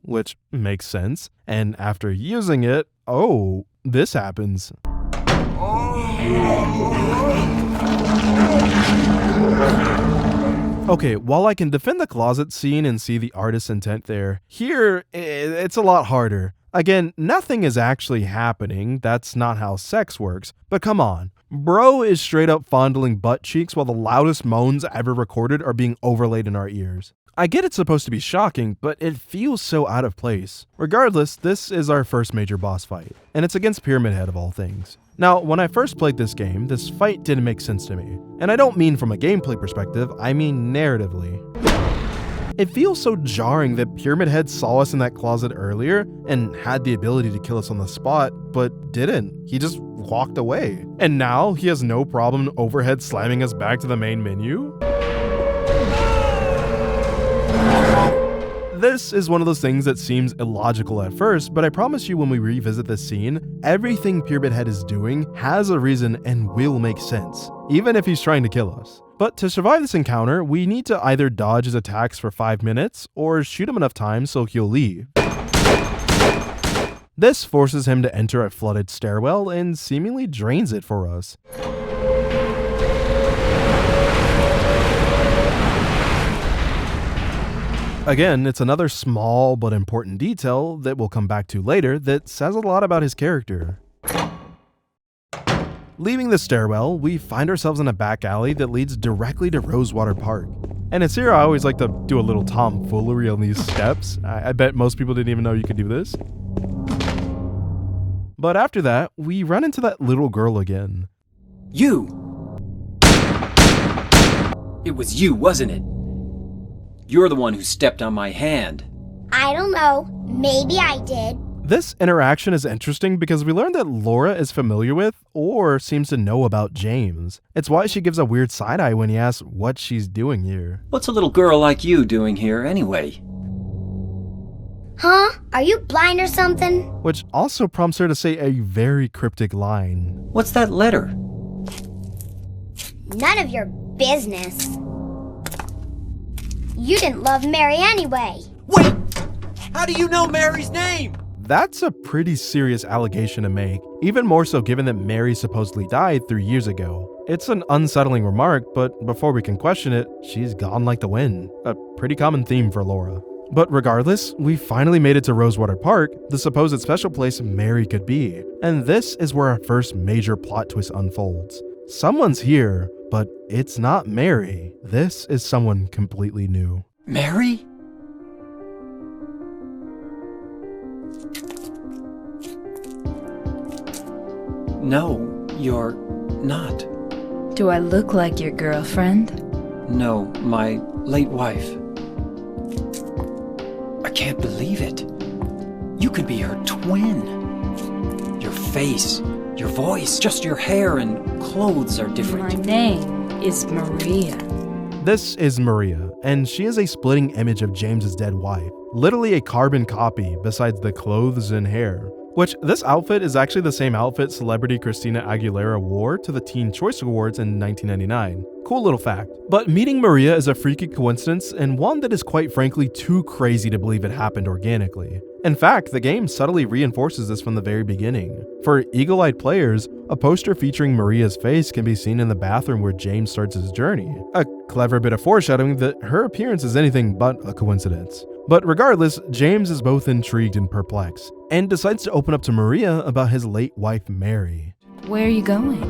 which makes sense, and after using it, oh, this happens. Okay, while I can defend the closet scene and see the artist's intent there, here, it's a lot harder. Again, nothing is actually happening, that's not how sex works, but come on. Bro is straight up fondling butt cheeks while the loudest moans ever recorded are being overlaid in our ears. I get it's supposed to be shocking, but it feels so out of place. Regardless, this is our first major boss fight, and it's against Pyramid Head of all things. Now, when I first played this game, this fight didn't make sense to me. And I don't mean from a gameplay perspective, I mean narratively. It feels so jarring that Pyramid Head saw us in that closet earlier and had the ability to kill us on the spot, but didn't. He just walked away. And now he has no problem overhead slamming us back to the main menu? This is one of those things that seems illogical at first, but I promise you when we revisit this scene, everything Pyramid Head is doing has a reason and will make sense, even if he's trying to kill us. But to survive this encounter, we need to either dodge his attacks for 5 minutes, or shoot him enough times so he'll leave. This forces him to enter a flooded stairwell and seemingly drains it for us. Again, it's another small but important detail that we'll come back to later that says a lot about his character. Leaving the stairwell, we find ourselves in a back alley that leads directly to Rosewater Park. And it's here I always like to do a little tomfoolery on these steps. I bet most people didn't even know you could do this. But after that, we run into that little girl again. You! It was you, wasn't it? You're the one who stepped on my hand. I don't know. Maybe I did. This interaction is interesting because we learn that Laura is familiar with, or seems to know about James. It's why she gives a weird side-eye when he asks what she's doing here. What's a little girl like you doing here anyway? Huh? Are you blind or something? Which also prompts her to say a very cryptic line. What's that letter? None of your business. You didn't love Mary anyway. Wait! How do you know Mary's name? That's a pretty serious allegation to make, even more so given that Mary supposedly died 3 years ago. It's an unsettling remark, but before we can question it, she's gone like the wind. A pretty common theme for Laura. But regardless, we finally made it to Rosewater Park, the supposed special place Mary could be. And this is where our first major plot twist unfolds. Someone's here, but it's not Mary. This is someone completely new. Mary? No, you're not. Do I look like your girlfriend? No, my late wife. I can't believe it. You could be her twin. Your face, your voice, just your hair and clothes are different. My name is Maria. This is Maria, and she is a splitting image of James's dead wife. Literally a carbon copy besides the clothes and hair. Which, this outfit is actually the same outfit celebrity Christina Aguilera wore to the Teen Choice Awards in 1999. Cool little fact. But meeting Maria is a freaky coincidence, and one that is quite frankly too crazy to believe it happened organically. In fact, the game subtly reinforces this from the very beginning. For eagle-eyed players, a poster featuring Maria's face can be seen in the bathroom where James starts his journey. A clever bit of foreshadowing that her appearance is anything but a coincidence. But regardless, James is both intrigued and perplexed, and decides to open up to Maria about his late wife Mary. Where are you going?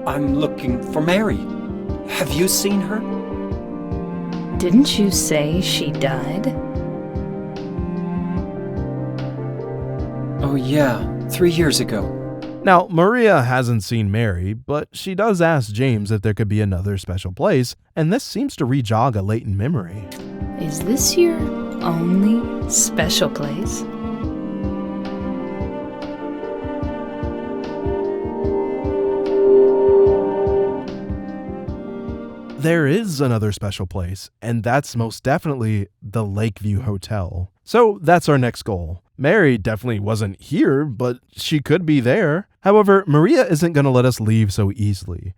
I'm looking for Mary. Have you seen her? Didn't you say she died? Oh yeah, 3 years ago. Now, Maria hasn't seen Mary, but she does ask James if there could be another special place, and this seems to re-jog a latent memory. Is this your only special place? There is another special place, and that's most definitely the Lakeview Hotel. So that's our next goal. Mary definitely wasn't here, but she could be there. However, Maria isn't going to let us leave so easily.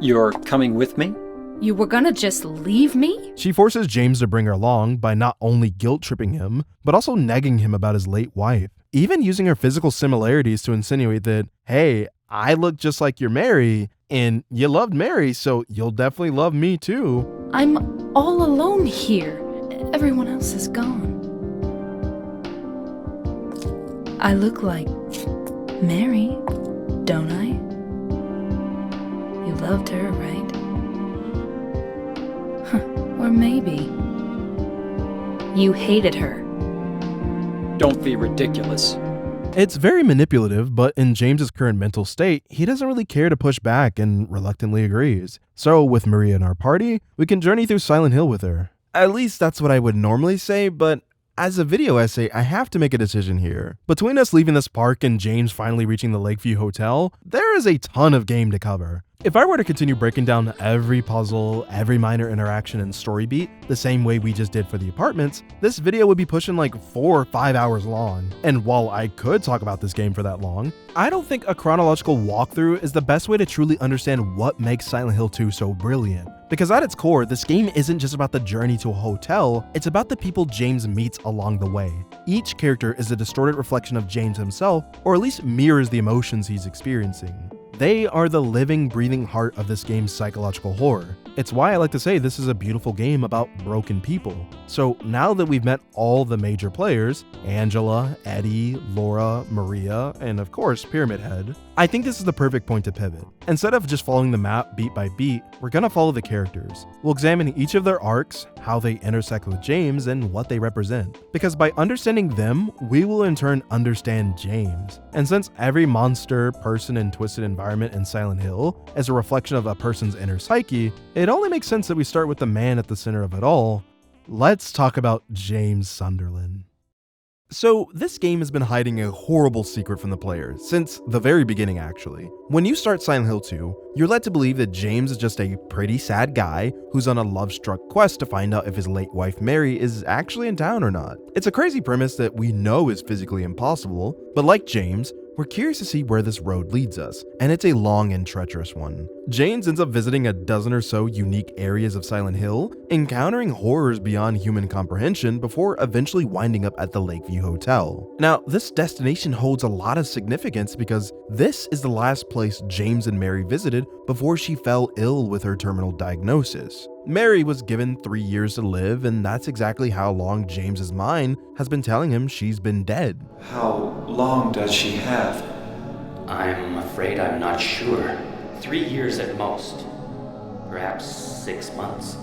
You're coming with me? You were gonna just leave me? She forces James to bring her along by not only guilt-tripping him, but also negging him about his late wife, even using her physical similarities to insinuate that, hey, I look just like your Mary, and you loved Mary, so you'll definitely love me too. I'm all alone here. Everyone else is gone. I look like Mary, don't I? You loved her, right? Or maybe you hated her. Don't be ridiculous. It's very manipulative, but in James's current mental state, he doesn't really care to push back and reluctantly agrees. So with Maria in our party, we can journey through Silent Hill with her. At least that's what I would normally say, but as a video essay, I have to make a decision here. Between us leaving this park and James finally reaching the Lakeview Hotel, there is a ton of game to cover. If I were to continue breaking down every puzzle, every minor interaction and story beat, the same way we just did for the apartments, this video would be pushing like 4 or 5 hours long. And while I could talk about this game for that long, I don't think a chronological walkthrough is the best way to truly understand what makes Silent Hill 2 so brilliant. Because at its core, this game isn't just about the journey to a hotel, it's about the people James meets along the way. Each character is a distorted reflection of James himself, or at least mirrors the emotions he's experiencing. They are the living, breathing heart of this game's psychological horror. It's why I like to say this is a beautiful game about broken people. So now that we've met all the major players, Angela, Eddie, Laura, Maria, and of course Pyramid Head, I think this is the perfect point to pivot. Instead of just following the map beat by beat, we're gonna follow the characters. We'll examine each of their arcs, how they intersect with James, and what they represent. Because by understanding them, we will in turn understand James. And since every monster, person, and twisted environment in Silent Hill is a reflection of a person's inner psyche, it only makes sense that we start with the man at the center of it all. Let's talk about James Sunderland. So, this game has been hiding a horrible secret from the players, since the very beginning actually. When you start Silent Hill 2, you're led to believe that James is just a pretty sad guy who's on a love-struck quest to find out if his late wife Mary is actually in town or not. It's a crazy premise that we know is physically impossible, but like James, we're curious to see where this road leads us, and it's a long and treacherous one. James ends up visiting a dozen or so unique areas of Silent Hill, encountering horrors beyond human comprehension before eventually winding up at the Lakeview Hotel. Now, this destination holds a lot of significance because this is the last place James and Mary visited before she fell ill with her terminal diagnosis. Mary was given 3 years to live, and that's exactly how long James's mind has been telling him she's been dead. How long does she have? I'm afraid I'm not sure. 3 years at most. Perhaps 6 months.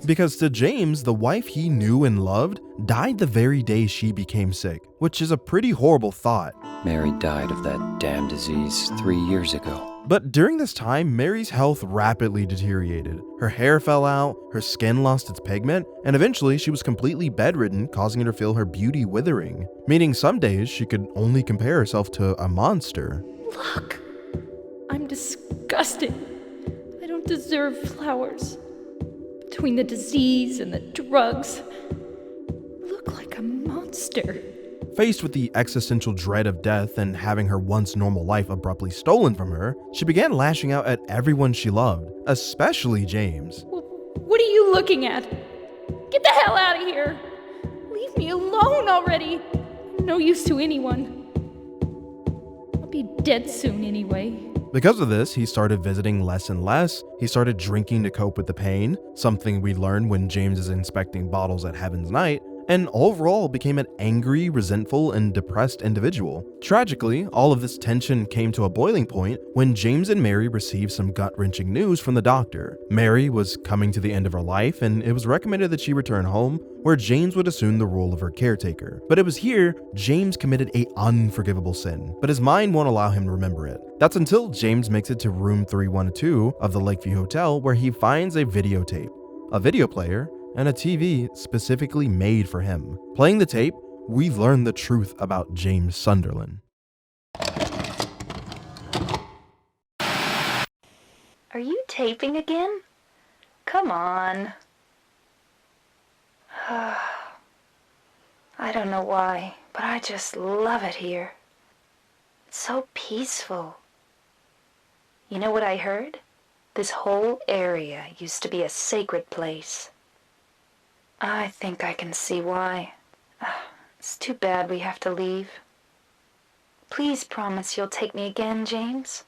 Because to James, the wife he knew and loved died the very day she became sick, which is a pretty horrible thought. Mary died of that damn disease 3 years ago. But during this time, Mary's health rapidly deteriorated. Her hair fell out, her skin lost its pigment, and eventually she was completely bedridden, causing her to feel her beauty withering, meaning some days she could only compare herself to a monster. Look, I'm disgusted. I don't deserve flowers. Between the disease and the drugs, I look like a monster. Faced with the existential dread of death and having her once normal life abruptly stolen from her, she began lashing out at everyone she loved, especially James. What are you looking at? Get the hell out of here! Leave me alone already! I'm no use to anyone. I'll be dead soon anyway. Because of this, he started visiting less and less. He started drinking to cope with the pain, something we learn when James is inspecting bottles at Heaven's Night. and overall became an angry, resentful, and depressed individual. Tragically, all of this tension came to a boiling point when James and Mary received some gut-wrenching news from the doctor. Mary was coming to the end of her life, and it was recommended that she return home, where James would assume the role of her caretaker. But it was here James committed an unforgivable sin, but his mind won't allow him to remember it. That's until James makes it to room 312 of the Lakeview Hotel, where he finds a videotape, a video player, and a TV specifically made for him. Playing the tape, we learn the truth about James Sunderland. Are you taping again? Come on. I don't know why, but I just love it here. It's so peaceful. You know what I heard? This whole area used to be a sacred place. I think I can see why. It's too bad we have to leave. Please promise you'll take me again, James.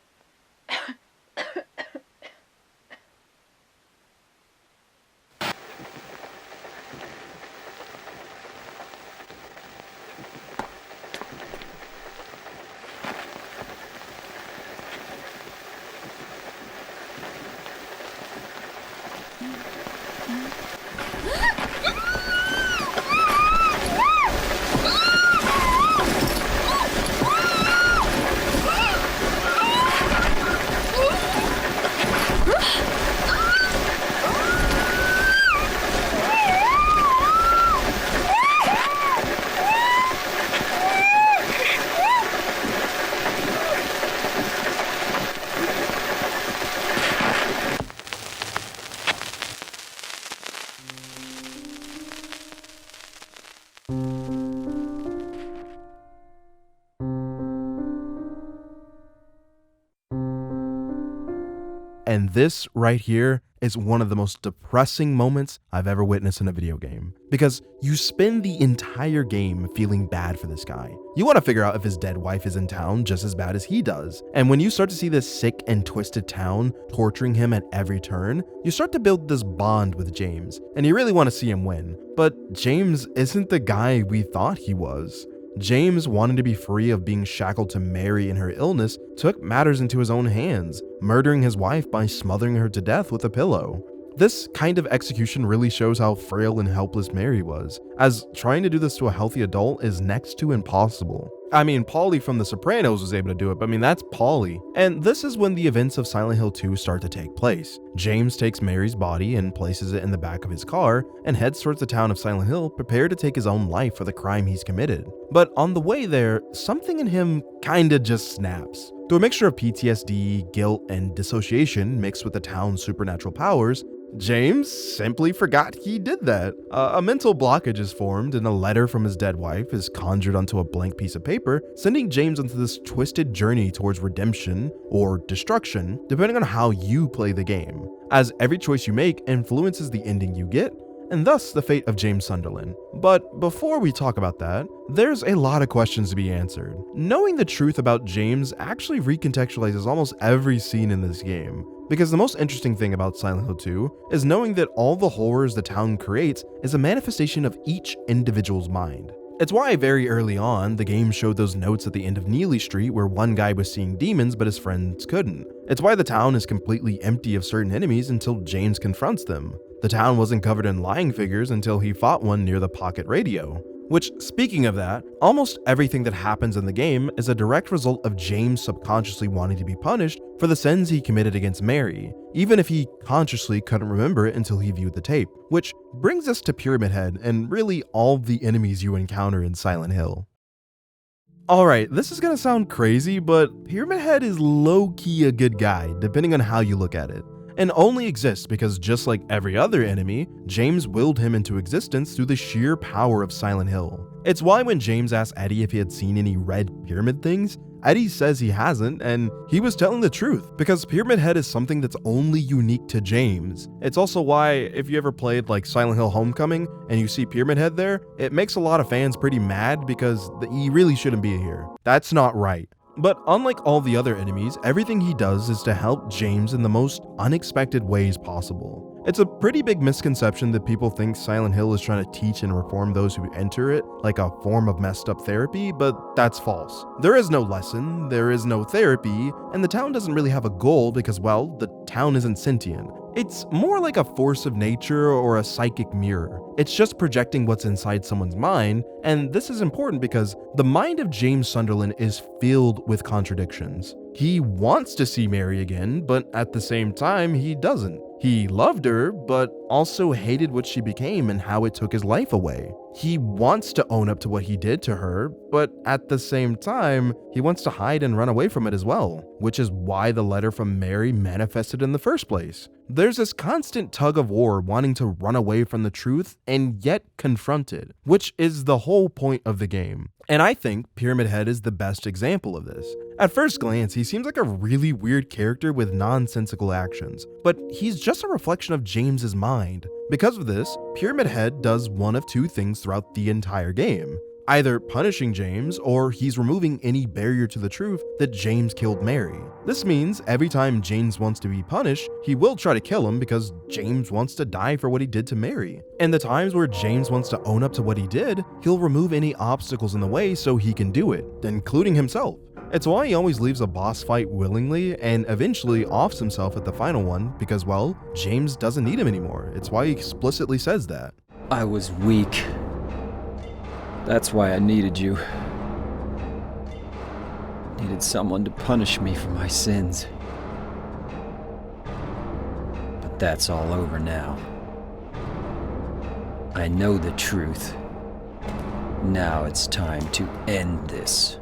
And this right here is one of the most depressing moments I've ever witnessed in a video game, because you spend the entire game feeling bad for this guy. You want to figure out if his dead wife is in town just as bad as he does. And when you start to see this sick and twisted town torturing him at every turn, you start to build this bond with James, and you really want to see him win. But James isn't the guy we thought he was. James, wanting to be free of being shackled to Mary in her illness, took matters into his own hands, murdering his wife by smothering her to death with a pillow. This kind of execution really shows how frail and helpless Mary was, as trying to do this to a healthy adult is next to impossible. I mean, Paulie from The Sopranos was able to do it, but I mean, that's Paulie. And this is when the events of Silent Hill 2 start to take place. James takes Mary's body and places it in the back of his car and heads towards the town of Silent Hill, prepared to take his own life for the crime he's committed. But on the way there, something in him kinda just snaps. Through a mixture of PTSD, guilt, and dissociation mixed with the town's supernatural powers, James simply forgot he did that. A mental blockage is formed, and a letter from his dead wife is conjured onto a blank piece of paper, sending James onto this twisted journey towards redemption or destruction, depending on how you play the game, as every choice you make influences the ending you get, and thus the fate of James Sunderland. But before we talk about that, there's a lot of questions to be answered. Knowing the truth about James actually recontextualizes almost every scene in this game, because the most interesting thing about Silent Hill 2 is knowing that all the horrors the town creates is a manifestation of each individual's mind. It's why very early on, the game showed those notes at the end of Neely Street where one guy was seeing demons but his friends couldn't. It's why the town is completely empty of certain enemies until James confronts them. The town wasn't covered in lying figures until he fought one near the pocket radio. Which, speaking of that, almost everything that happens in the game is a direct result of James subconsciously wanting to be punished for the sins he committed against Mary, even if he consciously couldn't remember it until he viewed the tape. Which brings us to Pyramid Head and really all the enemies you encounter in Silent Hill. Alright, this is gonna sound crazy, but Pyramid Head is low-key a good guy, depending on how you look at it, and only exists because, just like every other enemy, James willed him into existence through the sheer power of Silent Hill. It's why when James asked Eddie if he had seen any red pyramid things, Eddie says he hasn't, and he was telling the truth, because Pyramid Head is something that's only unique to James. It's also why, if you ever played like Silent Hill Homecoming and you see Pyramid Head there, it makes a lot of fans pretty mad because he really shouldn't be here. That's not right. But unlike all the other enemies, everything he does is to help James in the most unexpected ways possible. It's a pretty big misconception that people think Silent Hill is trying to teach and reform those who enter it like a form of messed up therapy, but that's false. There is no lesson, there is no therapy, and the town doesn't really have a goal because, well, the town isn't sentient. It's more like a force of nature or a psychic mirror. It's just projecting what's inside someone's mind, and this is important because the mind of James Sunderland is filled with contradictions. He wants to see Mary again, but at the same time, he doesn't. He loved her, but also hated what she became and how it took his life away. He wants to own up to what he did to her, but at the same time, he wants to hide and run away from it as well, which is why the letter from Mary manifested in the first place. There's this constant tug of war wanting to run away from the truth and yet confront it, which is the whole point of the game. And I think Pyramid Head is the best example of this. At first glance, he seems like a really weird character with nonsensical actions, but he's just a reflection of James's mind. Because of this, Pyramid Head does one of two things throughout the entire game. Either punishing James, or he's removing any barrier to the truth that James killed Mary. This means every time James wants to be punished, he will try to kill him because James wants to die for what he did to Mary. And the times where James wants to own up to what he did, he'll remove any obstacles in the way so he can do it, including himself. It's why he always leaves a boss fight willingly and eventually offs himself at the final one because, well, James doesn't need him anymore. It's why he explicitly says that. I was weak. That's why I needed you. Needed someone to punish me for my sins. But that's all over now. I know the truth. Now it's time to end this.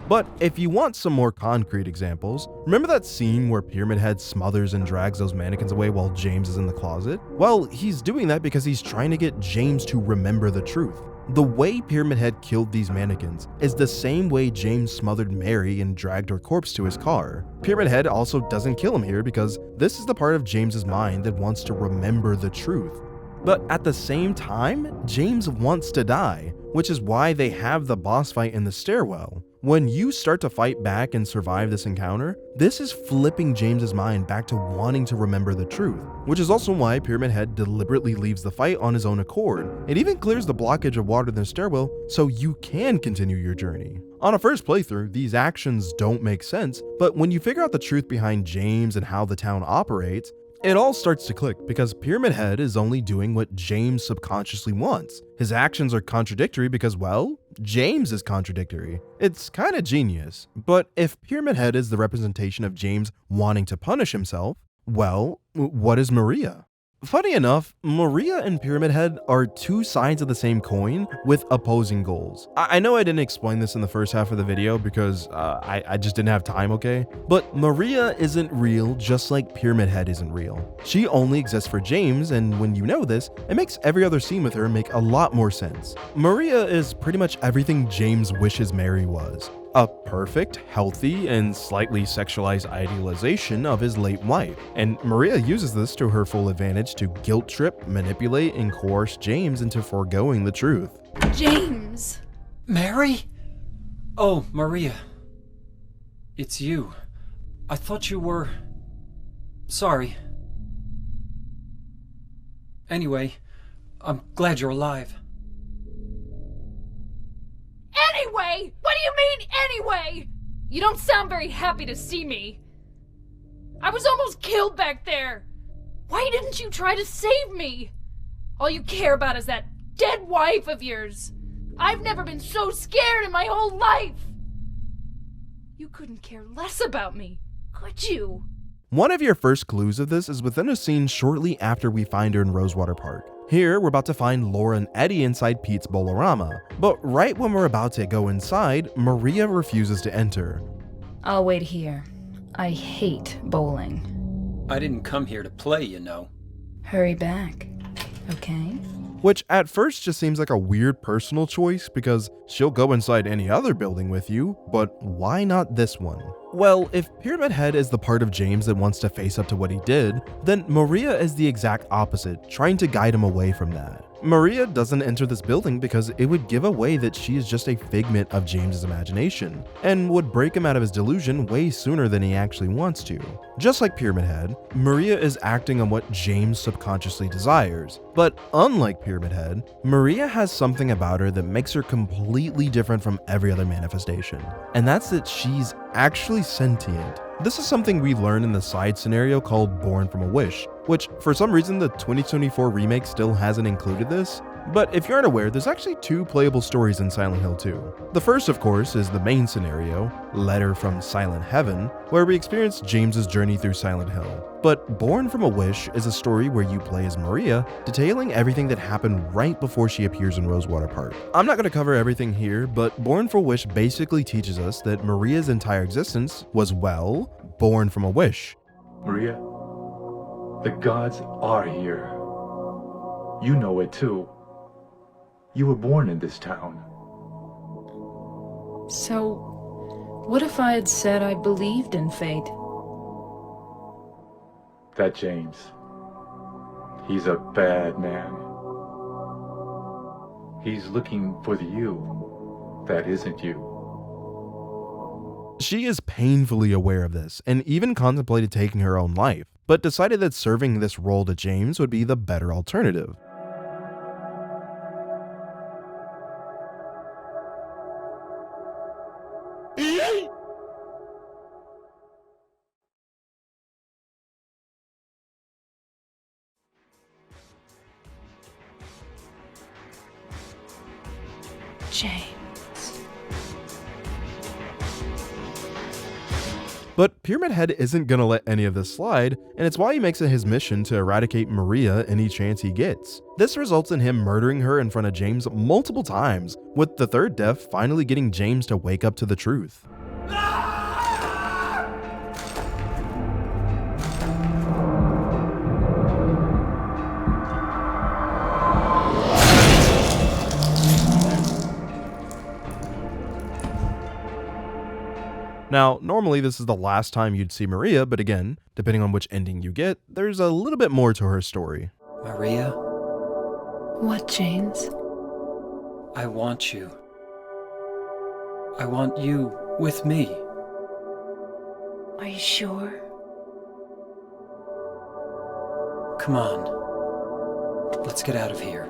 But if you want some more concrete examples, remember that scene where Pyramid Head smothers and drags those mannequins away while James is in the closet? Well, he's doing that because he's trying to get James to remember the truth. The way Pyramid Head killed these mannequins is the same way James smothered Mary and dragged her corpse to his car. Pyramid Head also doesn't kill him here because this is the part of James's mind that wants to remember the truth. But at the same time, James wants to die, which is why they have the boss fight in the stairwell. When you start to fight back and survive this encounter, this is flipping James's mind back to wanting to remember the truth, which is also why Pyramid Head deliberately leaves the fight on his own accord. It even clears the blockage of water in the stairwell so you can continue your journey. On a first playthrough, these actions don't make sense, but when you figure out the truth behind James and how the town operates, it all starts to click because Pyramid Head is only doing what James subconsciously wants. His actions are contradictory because, well, James is contradictory. It's kinda genius. But if Pyramid Head is the representation of James wanting to punish himself, well, what is Maria? Funny enough, Maria and Pyramid Head are two sides of the same coin with opposing goals. I know I didn't explain this in the first half of the video because I just didn't have time, okay? But Maria isn't real just like Pyramid Head isn't real. She only exists for James, and when you know this, it makes every other scene with her make a lot more sense. Maria is pretty much everything James wishes Mary was. A perfect, healthy, and slightly sexualized idealization of his late wife. And Maria uses this to her full advantage to guilt trip, manipulate, and coerce James into foregoing the truth. James! Mary? Oh, Maria. It's you. I thought you were... Sorry. Anyway, I'm glad you're alive. Anyway? What do you mean, anyway? You don't sound very happy to see me. I was almost killed back there. Why didn't you try to save me? All you care about is that dead wife of yours. I've never been so scared in my whole life. You couldn't care less about me, could you? One of your first clues of this is within a scene shortly after we find her in Rosewater Park. Here, we're about to find Laura and Eddie inside Pete's Bolorama, but right when we're about to go inside, Maria refuses to enter. I'll wait here. I hate bowling. I didn't come here to play, you know. Hurry back, okay? Which at first just seems like a weird personal choice because she'll go inside any other building with you, but why not this one? Well, if Pyramid Head is the part of James that wants to face up to what he did, then Maria is the exact opposite, trying to guide him away from that. Maria doesn't enter this building because it would give away that she is just a figment of James's imagination, and would break him out of his delusion way sooner than he actually wants to. Just like Pyramid Head, Maria is acting on what James subconsciously desires, but unlike Pyramid Head, Maria has something about her that makes her completely different from every other manifestation, and that's that she's actually sentient. This is something we learn in the side scenario called Born from a Wish, which for some reason the 2024 remake still hasn't included this. But if you aren't aware, there's actually 2 playable stories in Silent Hill 2. The first, of course, is the main scenario, Letter from Silent Heaven, where we experience James's journey through Silent Hill. But Born from a Wish is a story where you play as Maria, detailing everything that happened right before she appears in Rosewater Park. I'm not going to cover everything here, but Born from a Wish basically teaches us that Maria's entire existence was, well, born from a wish. Maria, the gods are here. You know it too. You were born in this town. So, what if I had said I believed in fate? That James, he's a bad man. He's looking for the you that isn't you. She is painfully aware of this, and even contemplated taking her own life, but decided that serving this role to James would be the better alternative. James. But Pyramid Head isn't gonna let any of this slide, and it's why he makes it his mission to eradicate Maria any chance he gets. This results in him murdering her in front of James multiple times, with the third death finally getting James to wake up to the truth. Now, normally this is the last time you'd see Maria, but again, depending on which ending you get, there's a little bit more to her story. Maria? What, James? I want you. I want you with me. Are you sure? Come on. Let's get out of here.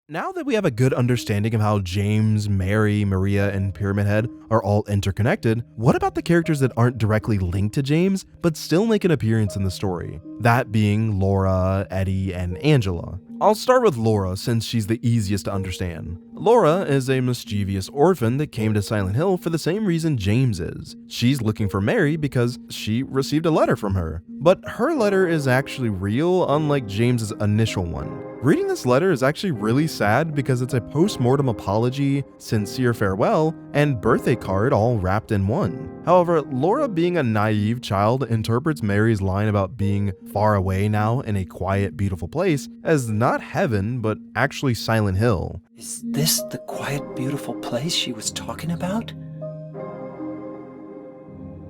Now that we have a good understanding of how James, Mary, Maria, and Pyramid Head are all interconnected, what about the characters that aren't directly linked to James, but still make an appearance in the story? That being Laura, Eddie, and Angela. I'll start with Laura since she's the easiest to understand. Laura is a mischievous orphan that came to Silent Hill for the same reason James is. She's looking for Mary because she received a letter from her. But her letter is actually real, unlike James's initial one. Reading this letter is actually really sad because it's a post-mortem apology, sincere farewell, and birthday card all wrapped in one. However, Laura, being a naive child, interprets Mary's line about being far away now in a quiet, beautiful place as not heaven, but actually Silent Hill. Is this the quiet, beautiful place she was talking about?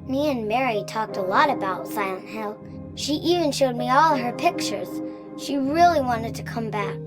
Me and Mary talked a lot about Silent Hill. She even showed me all her pictures. She really wanted to come back.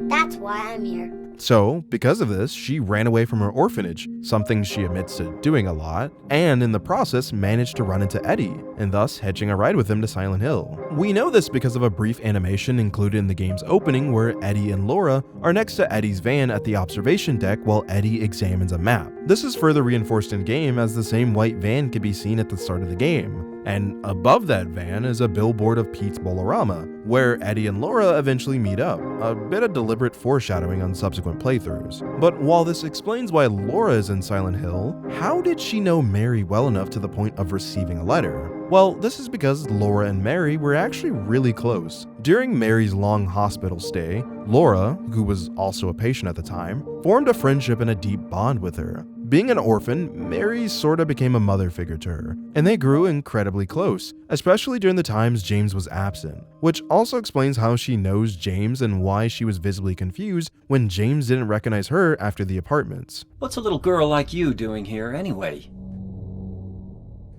That's why I'm here. So, because of this, she ran away from her orphanage, something she admits to doing a lot, and in the process managed to run into Eddie, and thus hitching a ride with him to Silent Hill. We know this because of a brief animation included in the game's opening where Eddie and Laura are next to Eddie's van at the observation deck while Eddie examines a map. This is further reinforced in game as the same white van can be seen at the start of the game. And above that van is a billboard of Pete's Bolorama, where Eddie and Laura eventually meet up, a bit of deliberate foreshadowing on subsequent playthroughs. But while this explains why Laura is in Silent Hill, how did she know Mary well enough to the point of receiving a letter? Well, this is because Laura and Mary were actually really close. During Mary's long hospital stay, Laura, who was also a patient at the time, formed a friendship and a deep bond with her. Being an orphan, Mary sorta became a mother figure to her, and they grew incredibly close, especially during the times James was absent, which also explains how she knows James and why she was visibly confused when James didn't recognize her after the apartments. What's a little girl like you doing here anyway?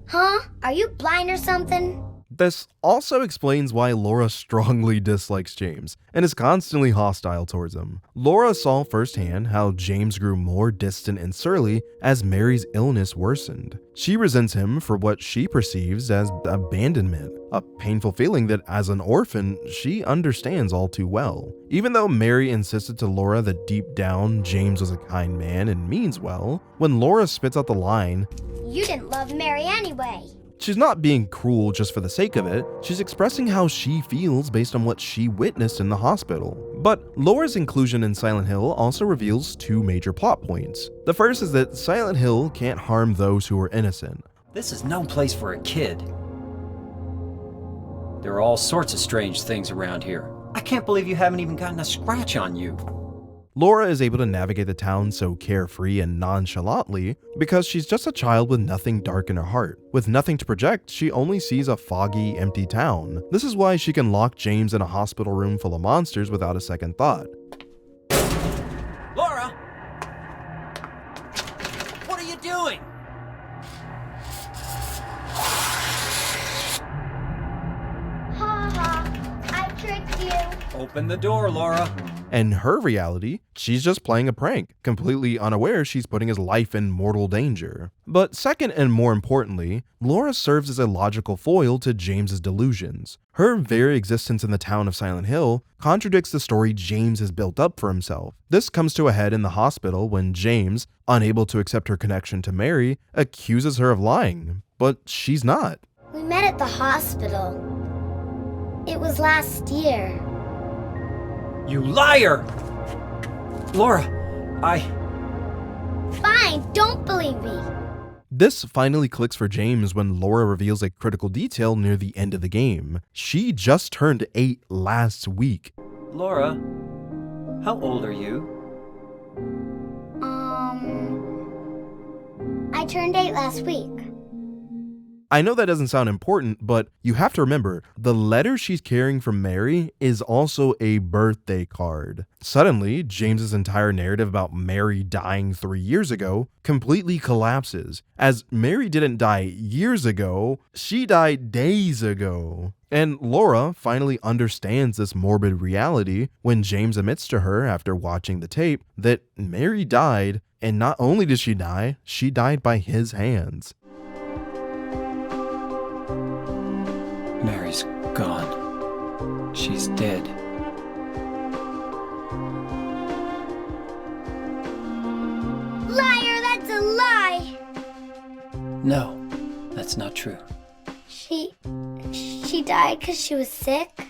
Huh? Are you blind or something? This also explains why Laura strongly dislikes James and is constantly hostile towards him. Laura saw firsthand how James grew more distant and surly as Mary's illness worsened. She resents him for what she perceives as abandonment, a painful feeling that as an orphan, she understands all too well. Even though Mary insisted to Laura that deep down James was a kind man and means well, when Laura spits out the line, "You didn't love Mary anyway," she's not being cruel just for the sake of it, she's expressing how she feels based on what she witnessed in the hospital. But Laura's inclusion in Silent Hill also reveals two major plot points. The first is that Silent Hill can't harm those who are innocent. This is no place for a kid. There are all sorts of strange things around here. I can't believe you haven't even gotten a scratch on you. Laura is able to navigate the town so carefree and nonchalantly because she's just a child with nothing dark in her heart. With nothing to project, she only sees a foggy, empty town. This is why she can lock James in a hospital room full of monsters without a second thought. Laura! What are you doing? Ha ha, I tricked you. Open the door, Laura. In her reality, she's just playing a prank, completely unaware she's putting his life in mortal danger. But second and more importantly, Laura serves as a logical foil to James's delusions. Her very existence in the town of Silent Hill contradicts the story James has built up for himself. This comes to a head in the hospital when James, unable to accept her connection to Mary, accuses her of lying, but she's not. We met at the hospital. It was last year. You liar! Laura, Fine, don't believe me. This finally clicks for James when Laura reveals a critical detail near the end of the game. She just turned 8 last week. Laura, how old are you? I turned 8 last week. I know that doesn't sound important, but you have to remember, the letter she's carrying from Mary is also a birthday card. Suddenly, James's entire narrative about Mary dying 3 years ago completely collapses, as Mary didn't die years ago, she died days ago. And Laura finally understands this morbid reality when James admits to her after watching the tape that Mary died, and not only did she died by his hands. Mary's gone. She's dead. Liar, that's a lie! No, that's not true. She died because she was sick?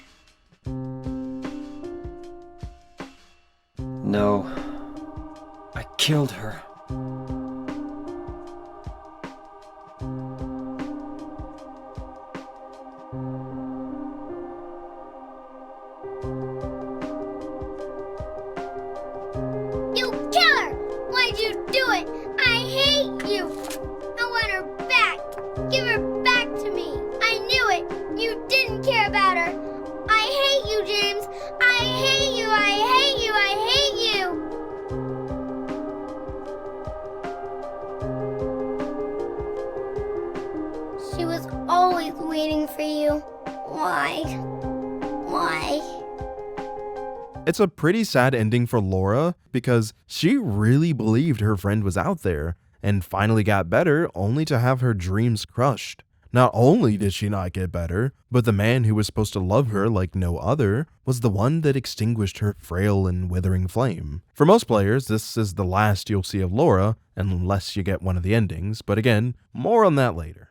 No, I killed her. You killer! Why'd you do it? I hate you! I want her back! Give her back to me! I knew it! You didn't care about her! I hate you, James! I hate you! I hate you! I hate you! She was always waiting for you. Why? It's a pretty sad ending for Laura because she really believed her friend was out there and finally got better only to have her dreams crushed. Not only did she not get better, but the man who was supposed to love her like no other was the one that extinguished her frail and withering flame. For most players, this is the last you'll see of Laura, unless you get one of the endings, but again, more on that later.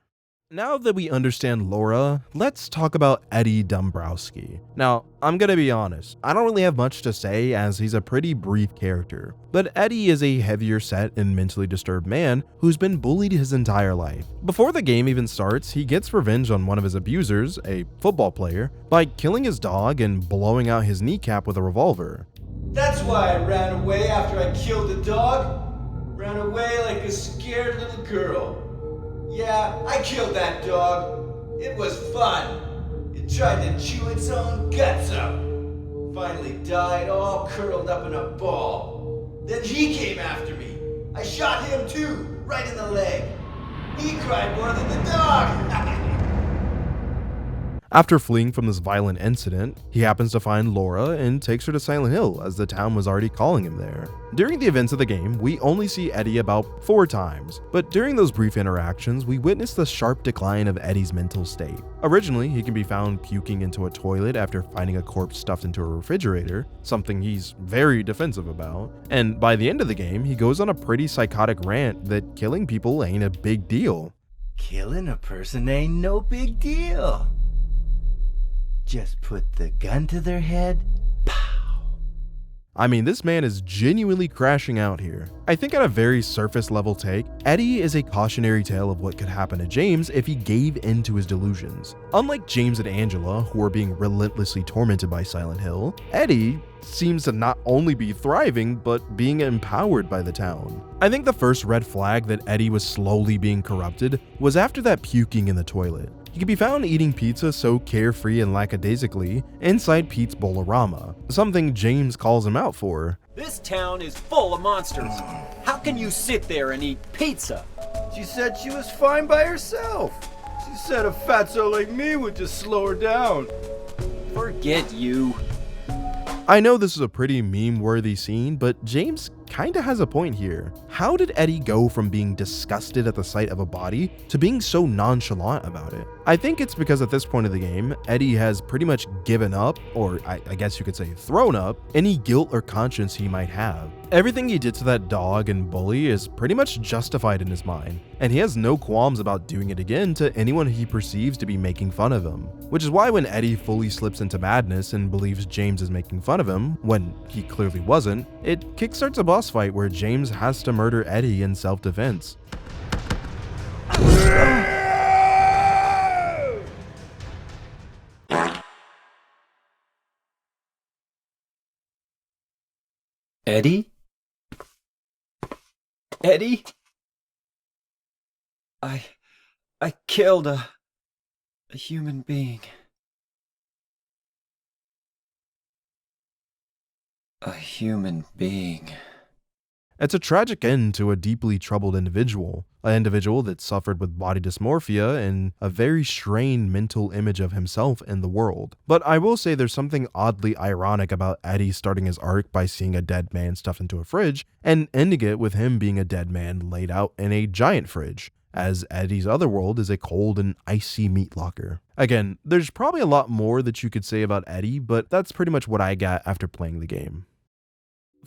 Now that we understand Laura, let's talk about Eddie Dombrowski. Now, I'm gonna be honest, I don't really have much to say as he's a pretty brief character, but Eddie is a heavier set and mentally disturbed man who's been bullied his entire life. Before the game even starts, he gets revenge on one of his abusers, a football player, by killing his dog and blowing out his kneecap with a revolver. That's why I ran away after I killed the dog. Ran away like a scared little girl. Yeah, I killed that dog. It was fun. It tried to chew its own guts out. Finally died all curled up in a ball. Then he came after me. I shot him too, right in the leg. He cried more than the dog. After fleeing from this violent incident, he happens to find Laura and takes her to Silent Hill as the town was already calling him there. During the events of the game, we only see Eddie about 4 times, but during those brief interactions, we witness the sharp decline of Eddie's mental state. Originally, he can be found puking into a toilet after finding a corpse stuffed into a refrigerator, something he's very defensive about, and by the end of the game, he goes on a pretty psychotic rant that killing people ain't a big deal. Killing a person ain't no big deal. Just put the gun to their head. I mean, this man is genuinely crashing out here. I think on a very surface level take, Eddie is a cautionary tale of what could happen to James if he gave in to his delusions. Unlike James and Angela, who are being relentlessly tormented by Silent Hill, Eddie seems to not only be thriving, but being empowered by the town. I think the first red flag that Eddie was slowly being corrupted was after that puking in the toilet. He can be found eating pizza so carefree and lackadaisically inside Pete's Bolorama, something James calls him out for. This town is full of monsters. How can you sit there and eat pizza? She said she was fine by herself. She said a fatso like me would just slow her down. Forget you. I know this is a pretty meme-worthy scene, but James kinda has a point here. How did Eddie go from being disgusted at the sight of a body to being so nonchalant about it? I think it's because at this point of the game, Eddie has pretty much given up, or I guess you could say thrown up, any guilt or conscience he might have. Everything he did to that dog and bully is pretty much justified in his mind, and he has no qualms about doing it again to anyone he perceives to be making fun of him. Which is why when Eddie fully slips into madness and believes James is making fun of him, when he clearly wasn't, it kickstarts a boss fight where James has to murder Eddie in self-defense. Eddie? Eddie? I killed a human being. A human being. It's a tragic end to a deeply troubled individual, an individual that suffered with body dysmorphia and a very strained mental image of himself and the world. But I will say there's something oddly ironic about Eddie starting his arc by seeing a dead man stuffed into a fridge, and ending it with him being a dead man laid out in a giant fridge, as Eddie's other world is a cold and icy meat locker. Again, there's probably a lot more that you could say about Eddie, but that's pretty much what I got after playing the game.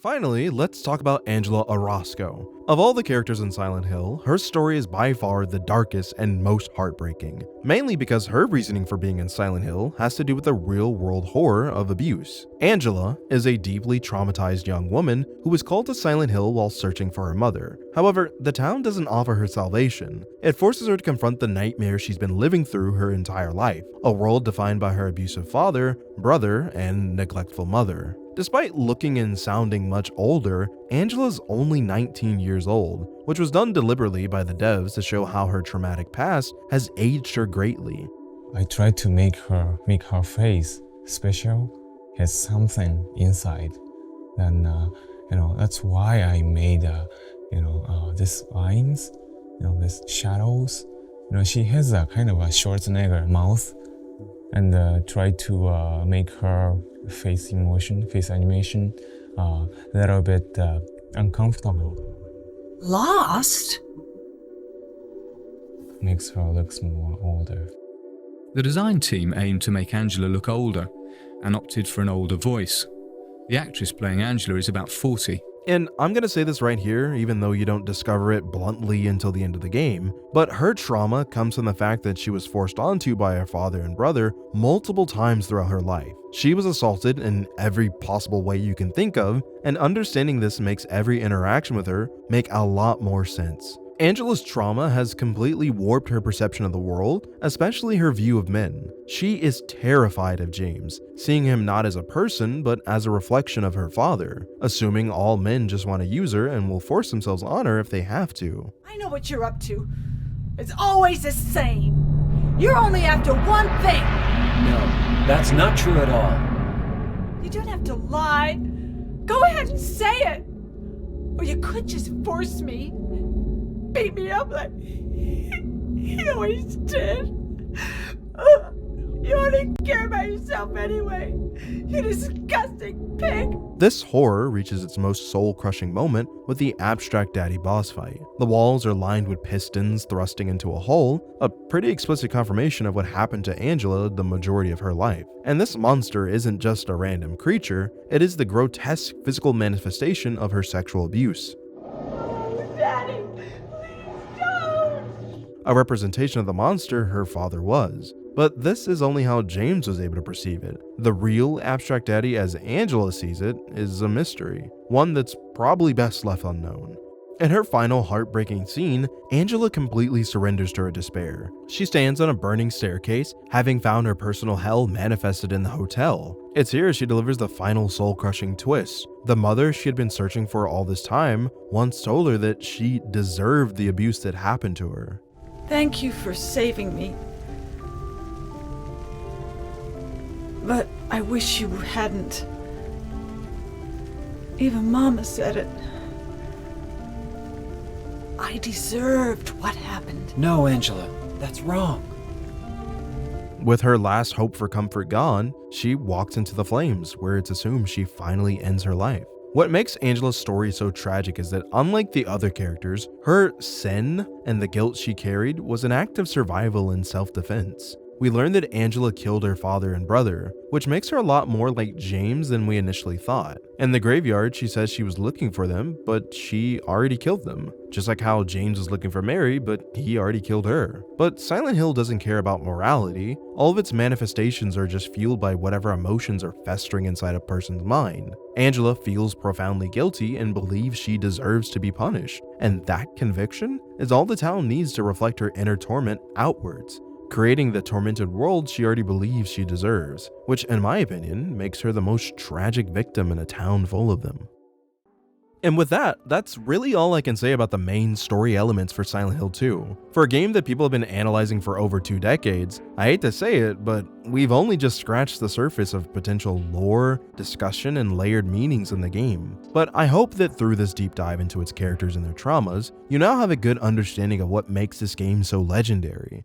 Finally, let's talk about Angela Orozco. Of all the characters in Silent Hill, her story is by far the darkest and most heartbreaking, mainly because her reasoning for being in Silent Hill has to do with the real-world horror of abuse. Angela is a deeply traumatized young woman who was called to Silent Hill while searching for her mother. However, the town doesn't offer her salvation. It forces her to confront the nightmare she's been living through her entire life, a world defined by her abusive father, brother, and neglectful mother. Despite looking and sounding much older, Angela's only 19 years old, which was done deliberately by the devs to show how her traumatic past has aged her greatly. I tried to make her face special, has something inside. And that's why I made these lines, these shadows. She has a kind of a Schwarzenegger mouth, and try to make her face animation a little bit uncomfortable. Lost? Makes her look more older. The design team aimed to make Angela look older and opted for an older voice. The actress playing Angela is about 40. And I'm gonna say this right here, even though you don't discover it bluntly until the end of the game, but her trauma comes from the fact that she was forced onto by her father and brother multiple times throughout her life. She was assaulted in every possible way you can think of, and understanding this makes every interaction with her make a lot more sense. Angela's trauma has completely warped her perception of the world, especially her view of men. She is terrified of James, seeing him not as a person, but as a reflection of her father, assuming all men just want to use her and will force themselves on her if they have to. I know what you're up to. It's always the same. You're only after one thing. No, that's not true at all. You don't have to lie. Go ahead and say it. Or you could just force me. Beat me up like he always did. You only care about yourself anyway. You disgusting pig. This horror reaches its most soul-crushing moment with the abstract daddy boss fight. The walls are lined with pistons thrusting into a hole, a pretty explicit confirmation of what happened to Angela the majority of her life. And this monster isn't just a random creature, it is the grotesque physical manifestation of her sexual abuse. Daddy, please don't. A representation of the monster her father was. But this is only how James was able to perceive it. The real abstract daddy as Angela sees it is a mystery, one that's probably best left unknown. In her final heartbreaking scene, Angela completely surrenders to her despair. She stands on a burning staircase, having found her personal hell manifested in the hotel. It's here she delivers the final soul-crushing twist. The mother she had been searching for all this time once told her that she deserved the abuse that happened to her. Thank you for saving me. But I wish you hadn't. Even Mama said it. I deserved what happened. No, Angela, that's wrong. With her last hope for comfort gone, she walks into the flames, where it's assumed she finally ends her life. What makes Angela's story so tragic is that unlike the other characters, her sin and the guilt she carried was an act of survival and self-defense. We learn that Angela killed her father and brother, which makes her a lot more like James than we initially thought. In the graveyard, she says she was looking for them, but she already killed them. Just like how James was looking for Mary, but he already killed her. But Silent Hill doesn't care about morality. All of its manifestations are just fueled by whatever emotions are festering inside a person's mind. Angela feels profoundly guilty and believes she deserves to be punished. And that conviction is all the town needs to reflect her inner torment outwards, creating the tormented world she already believes she deserves, which in my opinion makes her the most tragic victim in a town full of them. And with that, that's really all I can say about the main story elements for Silent Hill 2. For a game that people have been analyzing for over 2 decades, I hate to say it, but we've only just scratched the surface of potential lore, discussion, and layered meanings in the game. But I hope that through this deep dive into its characters and their traumas, you now have a good understanding of what makes this game so legendary.